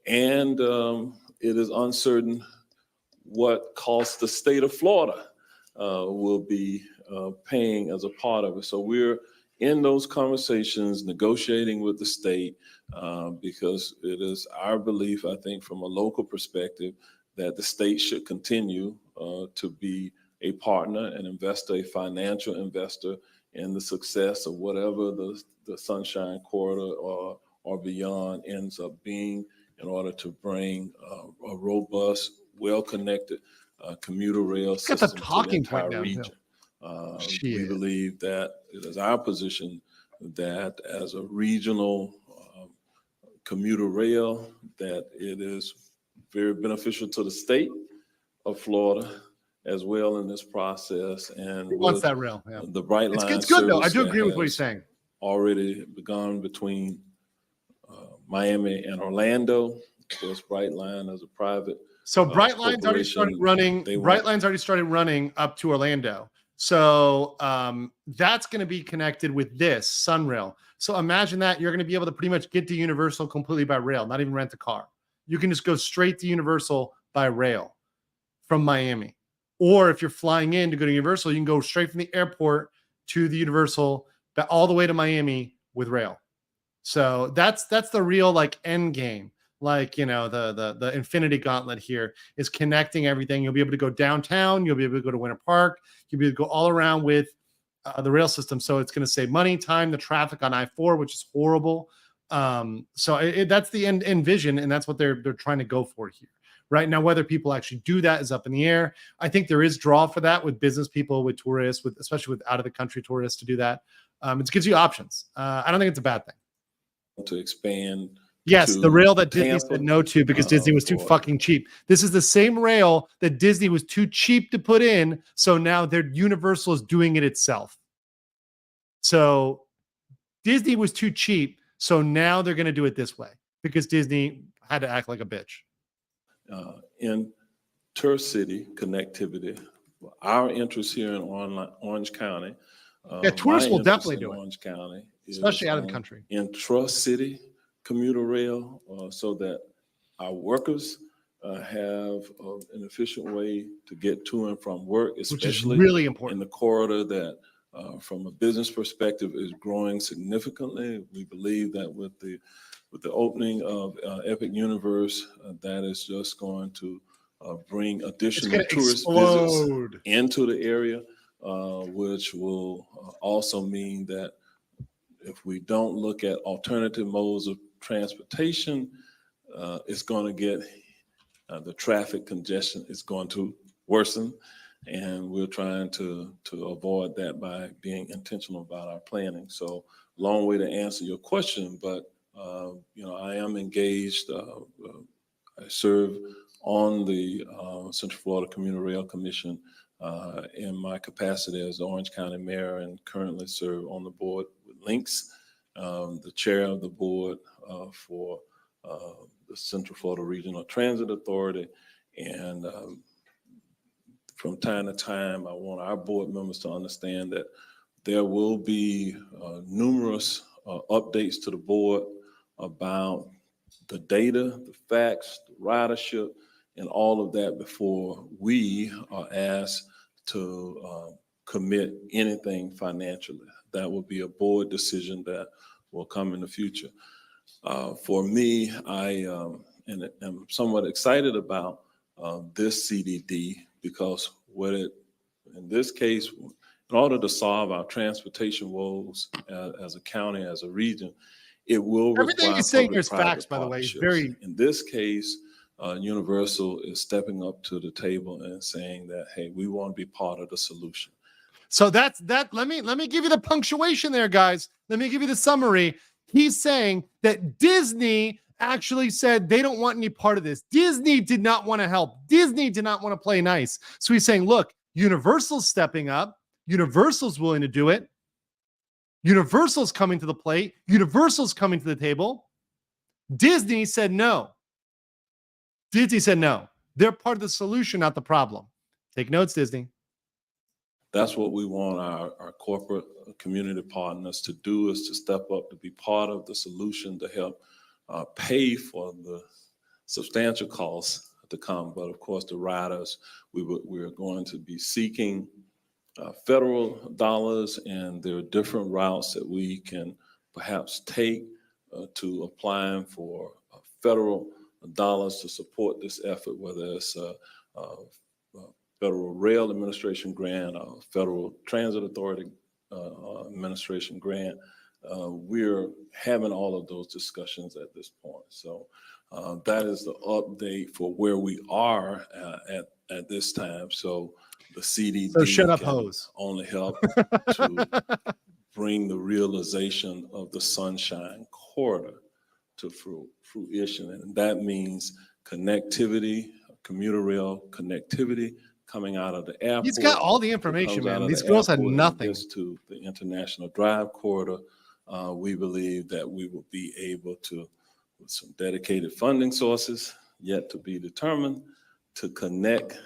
And it is uncertain what cost the state of Florida will be paying as a part of it. So we're in those conversations, negotiating with the state, because it is our belief, I think, from a local perspective, that the state should continue to be a partner, an investor, a financial investor in the success of whatever the Sunshine Corridor or beyond ends up being, in order to bring a robust, well-connected commuter rail Got the system to the talking point entire down, region. Shit. We believe that it is our position that as a regional commuter rail, that it is very beneficial to the state of Florida as well in this process. And Who wants with that rail? Yeah. the Bright Line It's good though. I service do that agree with what has he's saying. already begun between Miami and Orlando. Of course, Bright Line as a private. So Bright Line's already started running. Bright Line's already started running up to Orlando. So that's going to be connected with this Sunrail. So imagine that you're going to be able to pretty much get to Universal completely by rail, not even rent a car. You can just go straight to Universal by rail from Miami. Or if you're flying in to go to Universal, you can go straight from the airport to the Universal, all the way to Miami with rail. So that's the real like end game. Like, you know, the infinity gauntlet here is connecting everything. You'll be able to go downtown. You'll be able to go to Winter Park. You'll be able to go all around with the rail system. So it's going to save money, time, the traffic on I-4, which is horrible. So that's the end vision, and that's what they're trying to go for here. Right now, whether people actually do that is up in the air. I think there is draw for that with business people, with tourists, with especially with out of the country tourists to do that. It gives you options. I don't think it's a bad thing. To expand. Yes, to the rail that Disney Tampa, said no to because Disney was too for- fucking cheap. This is the same rail that Disney was too cheap to put in. So now their Universal is doing it itself. So Disney was too cheap. So now they're going to do it this way because Disney had to act like a bitch. In City connectivity, our interest here in Orange County. Yeah, tourists my will interest definitely in do it. Orange County, Especially is out of the on country. Intra-city commuter rail, so that our workers have an efficient way to get to and from work, Which is especially really in important. the corridor that, from a business perspective, is growing significantly. We believe that with the opening of Epic Universe, that is just going to bring additional tourist visits into the area, which will also mean that if we don't look at alternative modes of transportation, it's going to get the traffic congestion is going to worsen, and we're trying to avoid that by being intentional about our planning. So, long way to answer your question, but I am engaged. I serve on the Central Florida Commuter Rail Commission in my capacity as the Orange County Mayor, and currently serve on the board with Links, the chair of the board for the Central Florida Regional Transit Authority. And from time to time, I want our board members to understand that there will be numerous updates to the board about the data, the facts, the ridership, and all of that before we are asked to commit anything financially. That will be a board decision that will come in the future. For me, I am somewhat excited about this CDD because in this case, in order to solve our transportation woes as a county, as a region, it will require Everything he's saying here is facts, public-private by the way. He's partnerships. very. In this case, Universal is stepping up to the table and saying that, hey, we want to be part of the solution. So that's that. Let me give you the punctuation there, guys. Let me give you the summary. He's saying that Disney actually said they don't want any part of this. Disney did not want to help. Disney did not want to play nice. So he's saying, look, Universal's stepping up. Universal's willing to do it. Universal's coming to the plate. Universal's coming to the table. Disney said no. Disney said no. They're part of the solution, not the problem. Take notes, Disney. That's what we want our corporate community partners to do, is to step up to be part of the solution to help pay for the substantial costs to come. But of course, the riders, we're going to be seeking federal dollars, and there are different routes that we can perhaps take to applying for federal dollars to support this effort, whether it's a Federal Rail Administration grant, or Federal Transit Authority Administration grant. We're having all of those discussions at this point. So that is the update for where we are at this time. So the CDD So shut up, can hose. only help to bring the realization of the Sunshine Corridor to fruition. And that means connectivity, commuter rail connectivity coming out of the airport. He's got all the information, comes out man. of These the girls had airport and nothing. gets to the International Drive Corridor. We believe that we will be able to, with some dedicated funding sources yet to be determined, to connect,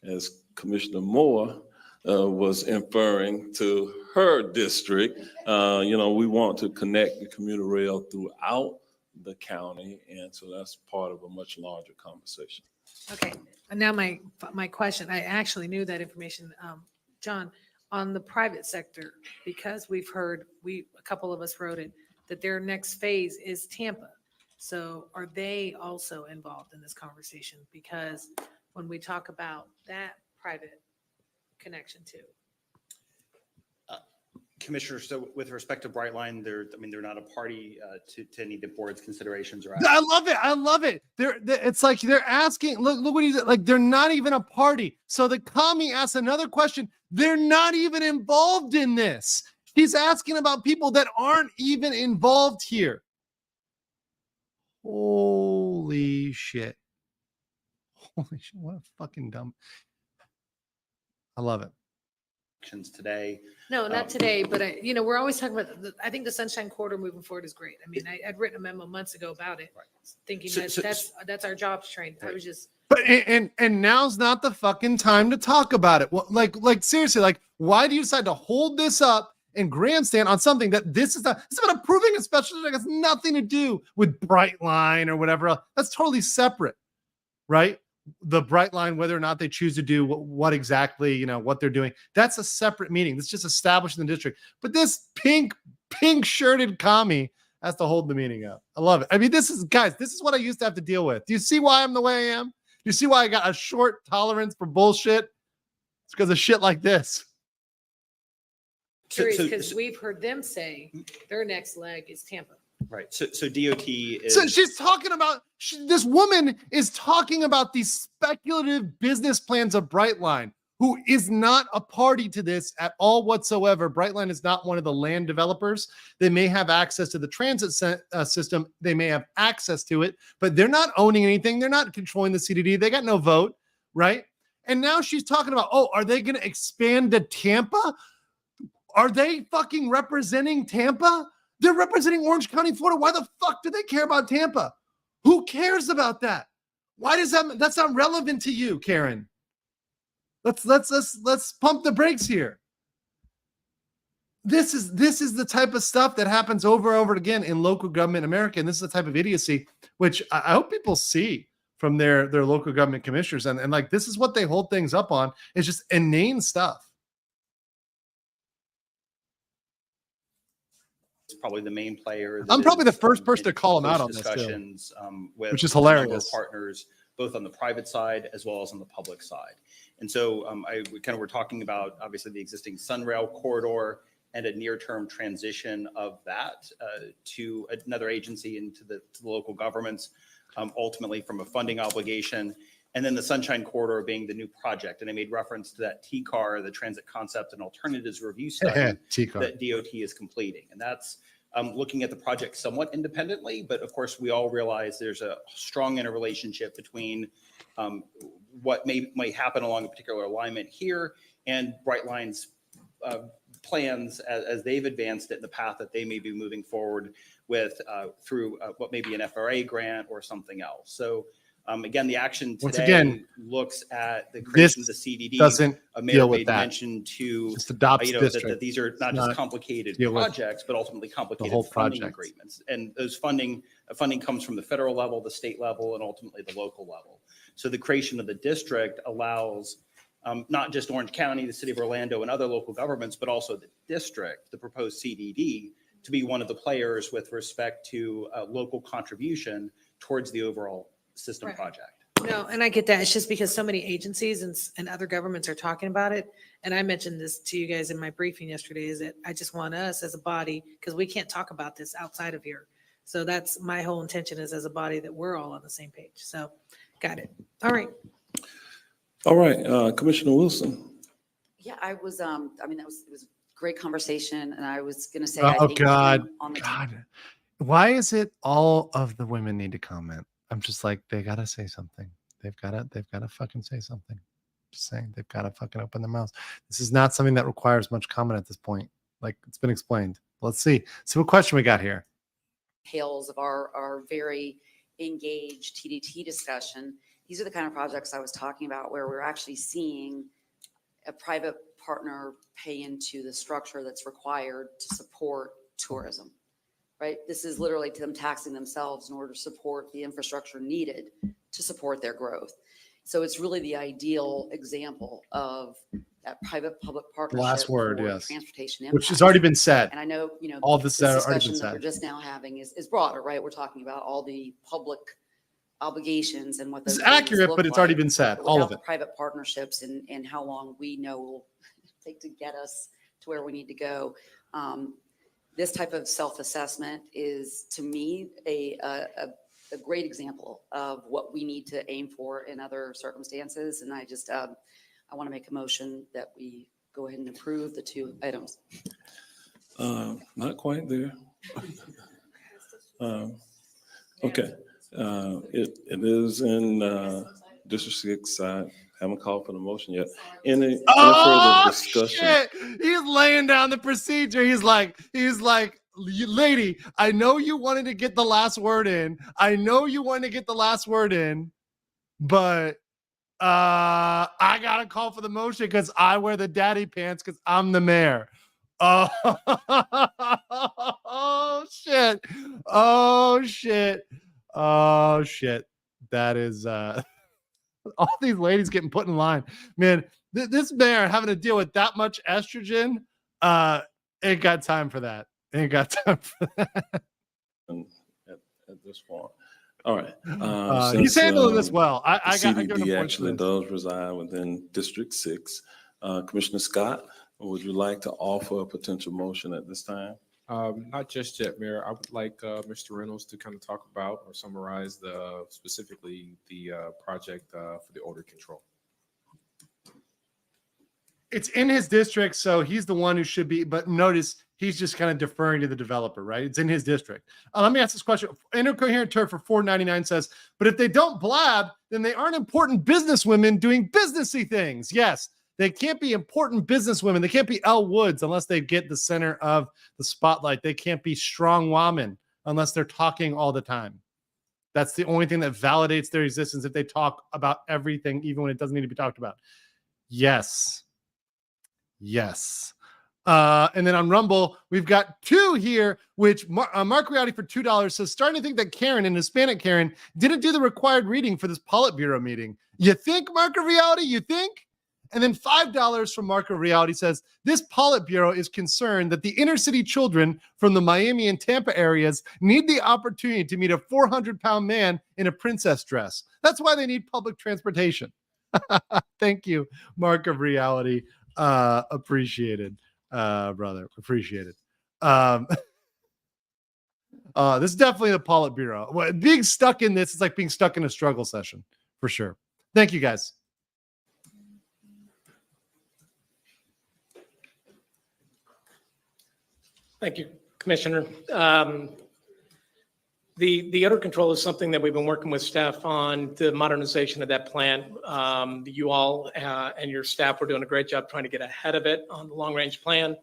as Commissioner Moore was inferring to her district. We want to connect the commuter rail throughout the county, and so that's part of a much larger conversation. Okay, and now my question, I actually knew that information, John, on the private sector, because we've heard, a couple of us wrote it, that their next phase is Tampa. So are they also involved in this conversation? Because when we talk about that private connection too. Commissioner, so with respect to Brightline, they're not a party to any of the board's considerations or I love it. I love it. It's like they're asking, look what he's like, they're not even a party. So the commie asks another question. They're not even involved in this. He's asking about people that aren't even involved here. Holy shit. Holy shit. What a fucking dumb. I love it. today. No, not today, but we're always talking about, I think the Sunshine Corridor moving forward is great. I mean, I'd written a memo months ago about it, thinking that's our jobs train. I was just. But and now's not the fucking time to talk about it. Well, like seriously, like why do you decide to hold this up and grandstand on something that this is about approving a special district? It has nothing to do with Brightline or whatever else. That's totally separate, right? The Brightline, whether or not they choose to do what exactly, what they're doing, that's a separate meeting. That's just establishing the district. But this pink shirted commie has to hold the meeting up. I love it. I mean, this is what I used to have to deal with. Do you see why I'm the way I am? You see why I got a short tolerance for bullshit? It's because of shit like this. Curious, because we've heard them say their next leg is Tampa. Right. So DOT is. So she's talking about, this woman is talking about these speculative business plans of Brightline, who is not a party to this at all whatsoever. Brightline is not one of the land developers. They may have access to the transit system. They may have access to it, but they're not owning anything. They're not controlling the CDD. They got no vote, right? And now she's talking about, are they going to expand to Tampa? Are they fucking representing Tampa? They're representing Orange County, Florida. Why the fuck do they care about Tampa? Who cares about that? Why does that's not relevant to you, Karen? Let's pump the brakes here. This is the type of stuff that happens over and over again in local government America, and this is the type of idiocy which I hope people see from their local government commissioners, and like this is what they hold things up on. It's just inane stuff. Probably the main player. I'm probably the first person to call him out on discussions, this, which is hilarious. Partners, both on the private side as well as on the public side. And so we're talking about obviously the existing Sunrail corridor and a near-term transition of that to another agency into the local governments, ultimately from a funding obligation. And then the Sunshine Corridor being the new project. And I made reference to that TCAR, the Transit Concept and Alternatives Review Study that DOT is completing. And that's looking at the project somewhat independently, but of course we all realize there's a strong interrelationship between what might happen along a particular alignment here and Brightline's plans as they've advanced it in the path that they may be moving forward with through what may be an FRA grant or something else. So again, the action Once today again, looks at the creation of the CDD. Doesn't Mayor deal with made that. mention to Just adopts that district. these are not It's just not complicated deal with projects, but ultimately complicated whole funding project. agreements. And those funding comes from the federal level, the state level, and ultimately the local level. So the creation of the district allows not just Orange County, the city of Orlando, and other local governments, but also the district, the proposed CDD, to be one of the players with respect to local contribution towards the overall system Right. project. No, and I get that. It's just because so many agencies and other governments are talking about it. And I mentioned this to you guys in my briefing yesterday, is that I just want us as a body, because we can't talk about this outside of here. So that's my whole intention, is as a body that we're all on the same page. So got it. All right. All right, Commissioner Wilson. Yeah, I was, I mean, it was a great conversation, and I was gonna say. Oh, I think God. on the God. Why is it all of the women need to comment? I'm just like, they gotta say something. They've gotta fucking say something. Just saying, they've gotta fucking open their mouths. This is not something that requires much comment at this point. Like, it's been explained. Let's see what question we got here. tales of our very engaged TDT discussion, these are the kind of projects I was talking about where we're actually seeing a private partner pay into the structure that's required to support tourism, right? This is literally them taxing themselves in order to support the infrastructure needed to support their growth. So it's really the ideal example of that private-public partnership. Last word, for yes. Transportation Which has impacts. already been said. And I know, All this has already been discussion that said. we're just now having is broader, right? We're talking about all the public obligations and what This those is things accurate, look but it's already like, been said, but all without of the it. private partnerships and how long we know will take to get us to where we need to go. This type of self-assessment is, to me, a great example of what we need to aim for in other circumstances. And I just, I want to make a motion that we go ahead and approve the two items. Not quite there. Okay, it is in District 6. I haven't called for the motion yet. Any further discussion? Shit. He's laying down the procedure. He's like, lady, I know you wanted to get the last word in. But I gotta call for the motion because I wear the daddy pants because I'm the mayor. Oh, shit. Oh shit. Oh shit. That is all these ladies getting put in line. Man, this mayor having to deal with that much estrogen, ain't got time for that. Ain't got time for that. At this point. All right. He's Since, handling this well. the I give him CDD points for actually this. does reside within District 6. Commissioner Scott, would you like to offer a potential motion at this time? Not just yet, Mayor. I would like Mr. Reynolds to kind of talk about or summarize specifically the project for the odor control. It's in his district, so he's the one who should be. But notice he's just kind of deferring to the developer, right? It's in his district. Let me ask this question. Incoherent Turd for $4.99 says, but if they don't blab, then they aren't important businesswomen doing businessy things. Yes, they can't be important businesswomen. They can't be Elle Woods unless they get the center of the spotlight. They can't be strong women unless they're talking all the time. That's the only thing that validates their existence, if they talk about everything, even when it doesn't need to be talked about. Yes. Yes. And then on Rumble, we've got two here, which Mark Reality for $2 says, starting to think that Karen, and Hispanic Karen, didn't do the required reading for this Politburo meeting. You think, Mark Reality? You think? And then $5 from Mark Reality says, this Politburo is concerned that the inner city children from the Miami and Tampa areas need the opportunity to meet a 400-pound man in a princess dress. That's why they need public transportation. Thank you, Mark of Reality. Appreciated, brother. Appreciated. This is definitely the Politburo. Well, being stuck in this is like being stuck in a struggle session, for sure. Thank you, guys. Thank you, Commissioner. The odor control is something that we've been working with staff on, the modernization of that plant. You all and your staff were doing a great job trying to get ahead of it on the long-range plan.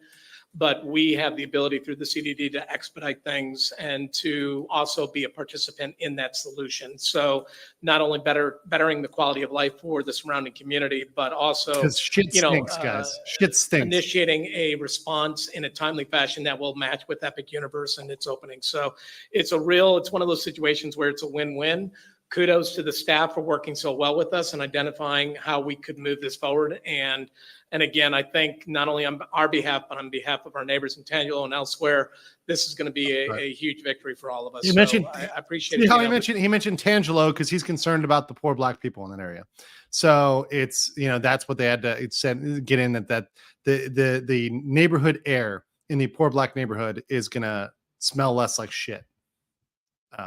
but we have the ability through the CDD to expedite things and to also be a participant in that solution. So not only bettering the quality of life for the surrounding community, but also, Because shit you know, stinks, guys. Shit stinks. initiating a response in a timely fashion that will match with Epic Universe and its opening. So it's one of those situations where it's a win-win. Kudos to the staff for working so well with us and identifying how we could move this forward. And again, I think not only on our behalf, but on behalf of our neighbors in Tangelo and elsewhere, this is going to be a huge victory for all of us. You So mentioned, I appreciate see how being he mentioned Tangelo because he's concerned about the poor black people in that area. So it's, you know, that's what they had to get in that the neighborhood air in the poor black neighborhood is gonna smell less like shit.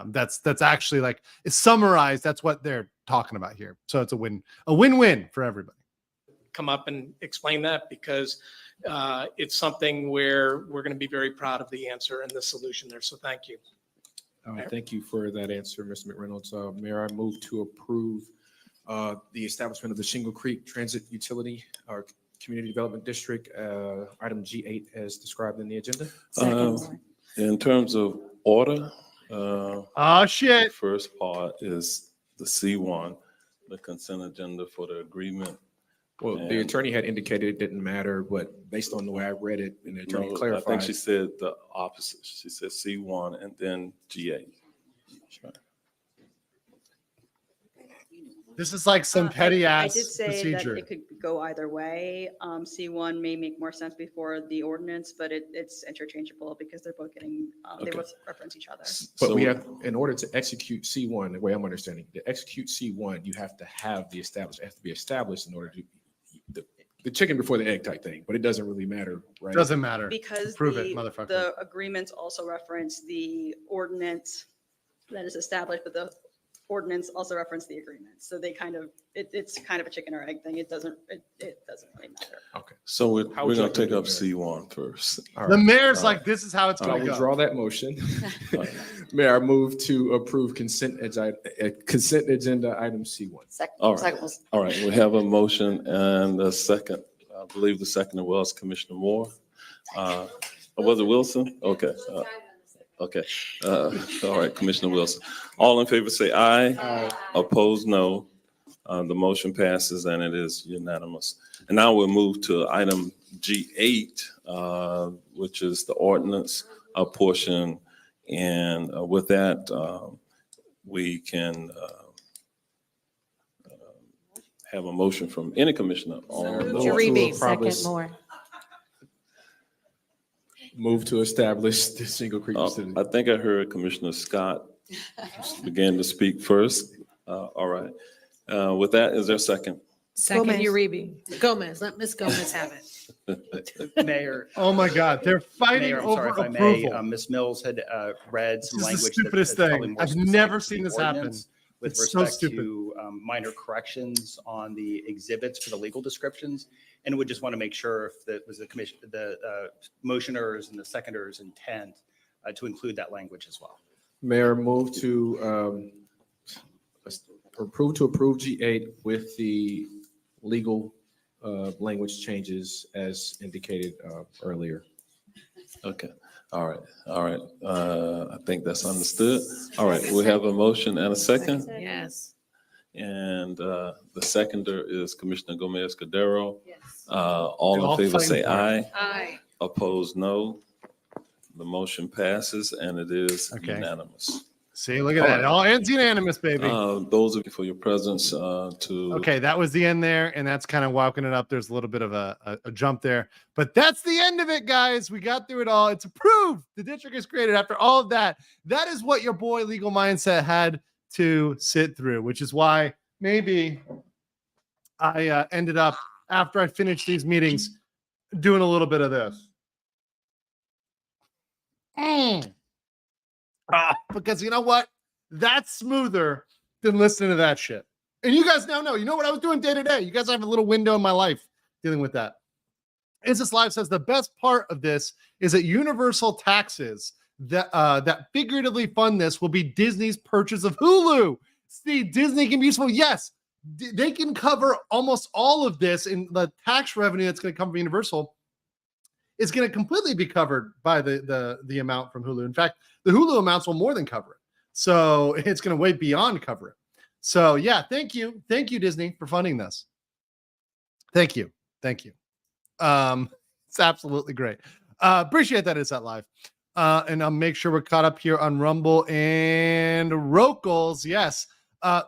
That's actually, like, it's summarized. That's what they're talking about here. So it's a win-win for everybody. come up and explain that, because it's something where we're going to be very proud of the answer and the solution there. So thank you. Thank you for that answer, Mr. McReynolds. Mayor, I move to approve the establishment of the Shingle Creek Transit Utility or Community Development District, item G8 as described in the agenda. In terms of order, shit. first part is the C1, the consent agenda for the agreement. Well, the attorney had indicated it didn't matter, but based on the way I read it, and the attorney clarified. I think she said the opposite. She said C1 and then G8. This is like some petty ass I did say procedure. that it could go either way. C1 may make more sense before the ordinance, but it's interchangeable because they're both getting, they both reference each other. But we have, in order to execute C1, the way I'm understanding, to execute C1, you have to have it has to be established in order to, the chicken before the egg type thing, but it doesn't really matter, right? Doesn't matter. Because Prove it, motherfucker. the agreements also reference the ordinance that is established, but the ordinance also reference the agreement. So they kind of, it's kind of a chicken or egg thing. It doesn't really matter. Okay. So we're How would going to you take like up to do C1 first. All The right. mayor's like, this is how it's I going to will go. draw that motion. Mayor, I move to approve consent agenda item C1. All right. All right. We have a motion and a second. I believe the second was Commissioner Moore. Was it Wilson? Okay. Okay. All right, Commissioner Wilson. All in favor say aye. Aye. Opposed, no. The motion passes and it is unanimous. And now we'll move to item G8, which is the ordinance portion. And with that, we can have a motion from any commissioner on Second more. Move to establish the Shingle Creek Facility. I think I heard Commissioner Scott began to speak first. All right. With that, is there a second? Second, Uribe. Gomez, let Ms. Gomez have it. Mayor. Oh my God, they're fighting Mayor, I'm over sorry if I may. approval. Ms. Mills had read some This is the language. stupidest that's probably thing. more I've specific never to seen the this happen. ordinance With It's so respect stupid. to minor corrections on the exhibits for the legal descriptions. And would just want to make sure if that was the commission, the motioners and the seconders intent to include that language as well. Mayor, move to approve G8 with the legal language changes as indicated earlier. Okay. All right. All right. I think that's understood. All right. We have a motion and a second. Yes. And the seconder is Commissioner Gomez Cordero. Yes. All in favor say aye. Aye. Opposed, no. The motion passes and it is Okay. unanimous. See, look at that. It all ends unanimous, baby. Those of you for your presence Okay, that was the end there, and that's kind of walking it up. There's a little bit of a jump there, but that's the end of it, guys. We got through it all. It's approved. The district is created. After all of that, that is what your boy Legal Mindset had to sit through, which is why maybe I ended up, after I finished these meetings, doing a little bit of this. Because you know what? That's smoother than listening to that shit. And you guys now know, you know what I was doing day to day. You guys have a little window in my life dealing with that. Insis Live says the best part of this is that universal taxes that figuratively fund this will be Disney's purchase of Hulu. See, Disney can be useful. Yes, they can cover almost all of this in the tax revenue that's going to come from Universal is going to completely be covered by the amount from Hulu. In fact, the Hulu amounts will more than cover it. So it's going to way beyond cover it. So yeah, thank you, Disney, for funding this. Thank you. It's absolutely great. Appreciate that it's at live. And I'll make sure we're caught up here on Rumble and Rocals. Yes.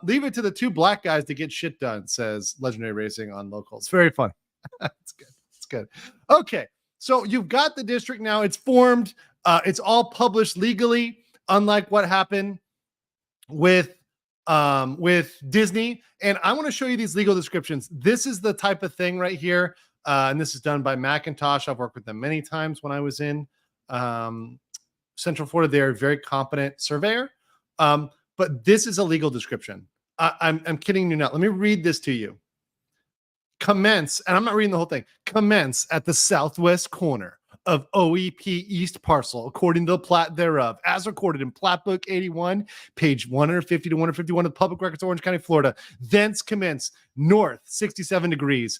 Leave it to the two black guys to get shit done, says Legendary Racing on Locals. Very fun. It's good. Okay. So you've got the district now. It's formed. It's all published legally, unlike what happened with Disney. And I want to show you these legal descriptions. This is the type of thing right here. And this is done by Macintosh. I've worked with them many times when I was in Central Florida. They're a very competent surveyor. But this is a legal description. I'm kidding you not. Let me read this to you. Commence, and I'm not reading the whole thing. Commence at the southwest corner of OEP East Parcel, according to the plat thereof, as recorded in Plat Book 81, page 150 to 151 of the Public Records, Orange County, Florida. Thence commence north 67 degrees,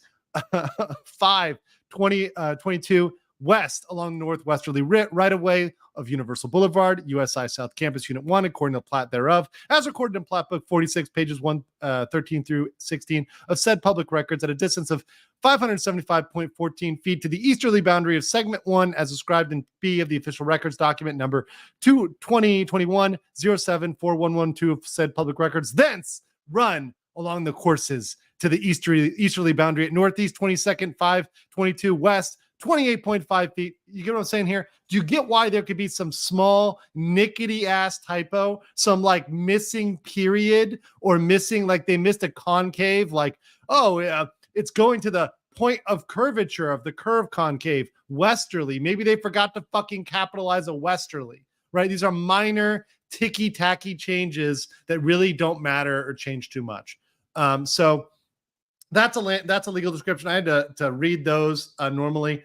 522 west along northwesterly right away of Universal Boulevard, USI South Campus, Unit 1, according to the plat thereof, as recorded in Plat Book 46, pages 113 through 16 of said public records at a distance of 575.14 feet to the easterly boundary of Segment 1, as described in B of the official records document number 2021-07-4112 of said public records. Thence run along the courses to the easterly boundary at northeast 22nd, 522 west, 28.5 feet. You get what I'm saying here? Do you get why there could be some small nickety ass typo, some like missing period, or missing, like they missed a concave, like, oh, yeah, it's going to the point of curvature of the curve concave, westerly. Maybe they forgot to fucking capitalize a westerly, right? These are minor ticky-tacky changes that really don't matter or change too much. So that's a legal description. I had to read those normally.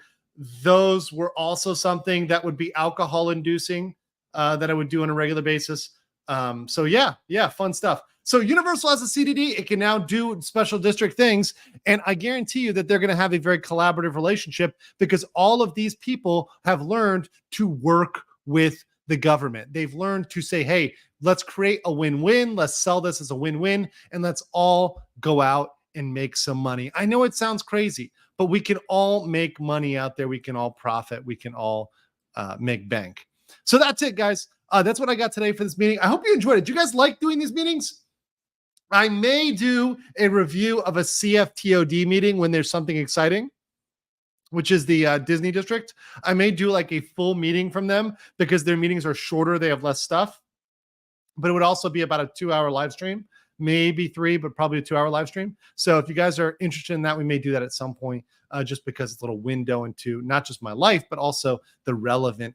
Those were also something that would be alcohol inducing that I would do on a regular basis. So yeah, fun stuff. So Universal has a CDD. It can now do special district things. And I guarantee you that they're going to have a very collaborative relationship, because all of these people have learned to work with the government. They've learned to say, hey, let's create a win-win. Let's sell this as a win-win, and let's all go out and make some money. I know it sounds crazy, but we can all make money out there. We can all profit. We can all make bank. So that's it, guys. That's what I got today for this meeting. I hope you enjoyed it. Do you guys like doing these meetings? I may do a review of a CFTOD meeting when there's something exciting, which is the Disney district. I may do like a full meeting from them, because their meetings are shorter. They have less stuff, but it would also be about a 2-hour live stream, maybe 3, but probably a 2-hour live stream. So if you guys are interested in that, we may do that at some point, just because it's a little window into not just my life, but also the relevant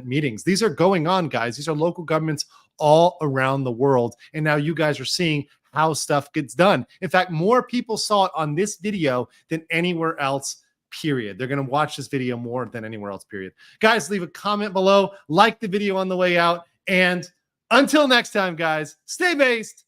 meetings. These are going on, guys. These are local governments all around the world. And now you guys are seeing how stuff gets done. In fact, more people saw it on this video than anywhere else, period. They're going to watch this video more than anywhere else, period. Guys, leave a comment below, like the video on the way out, and until next time, guys, stay based,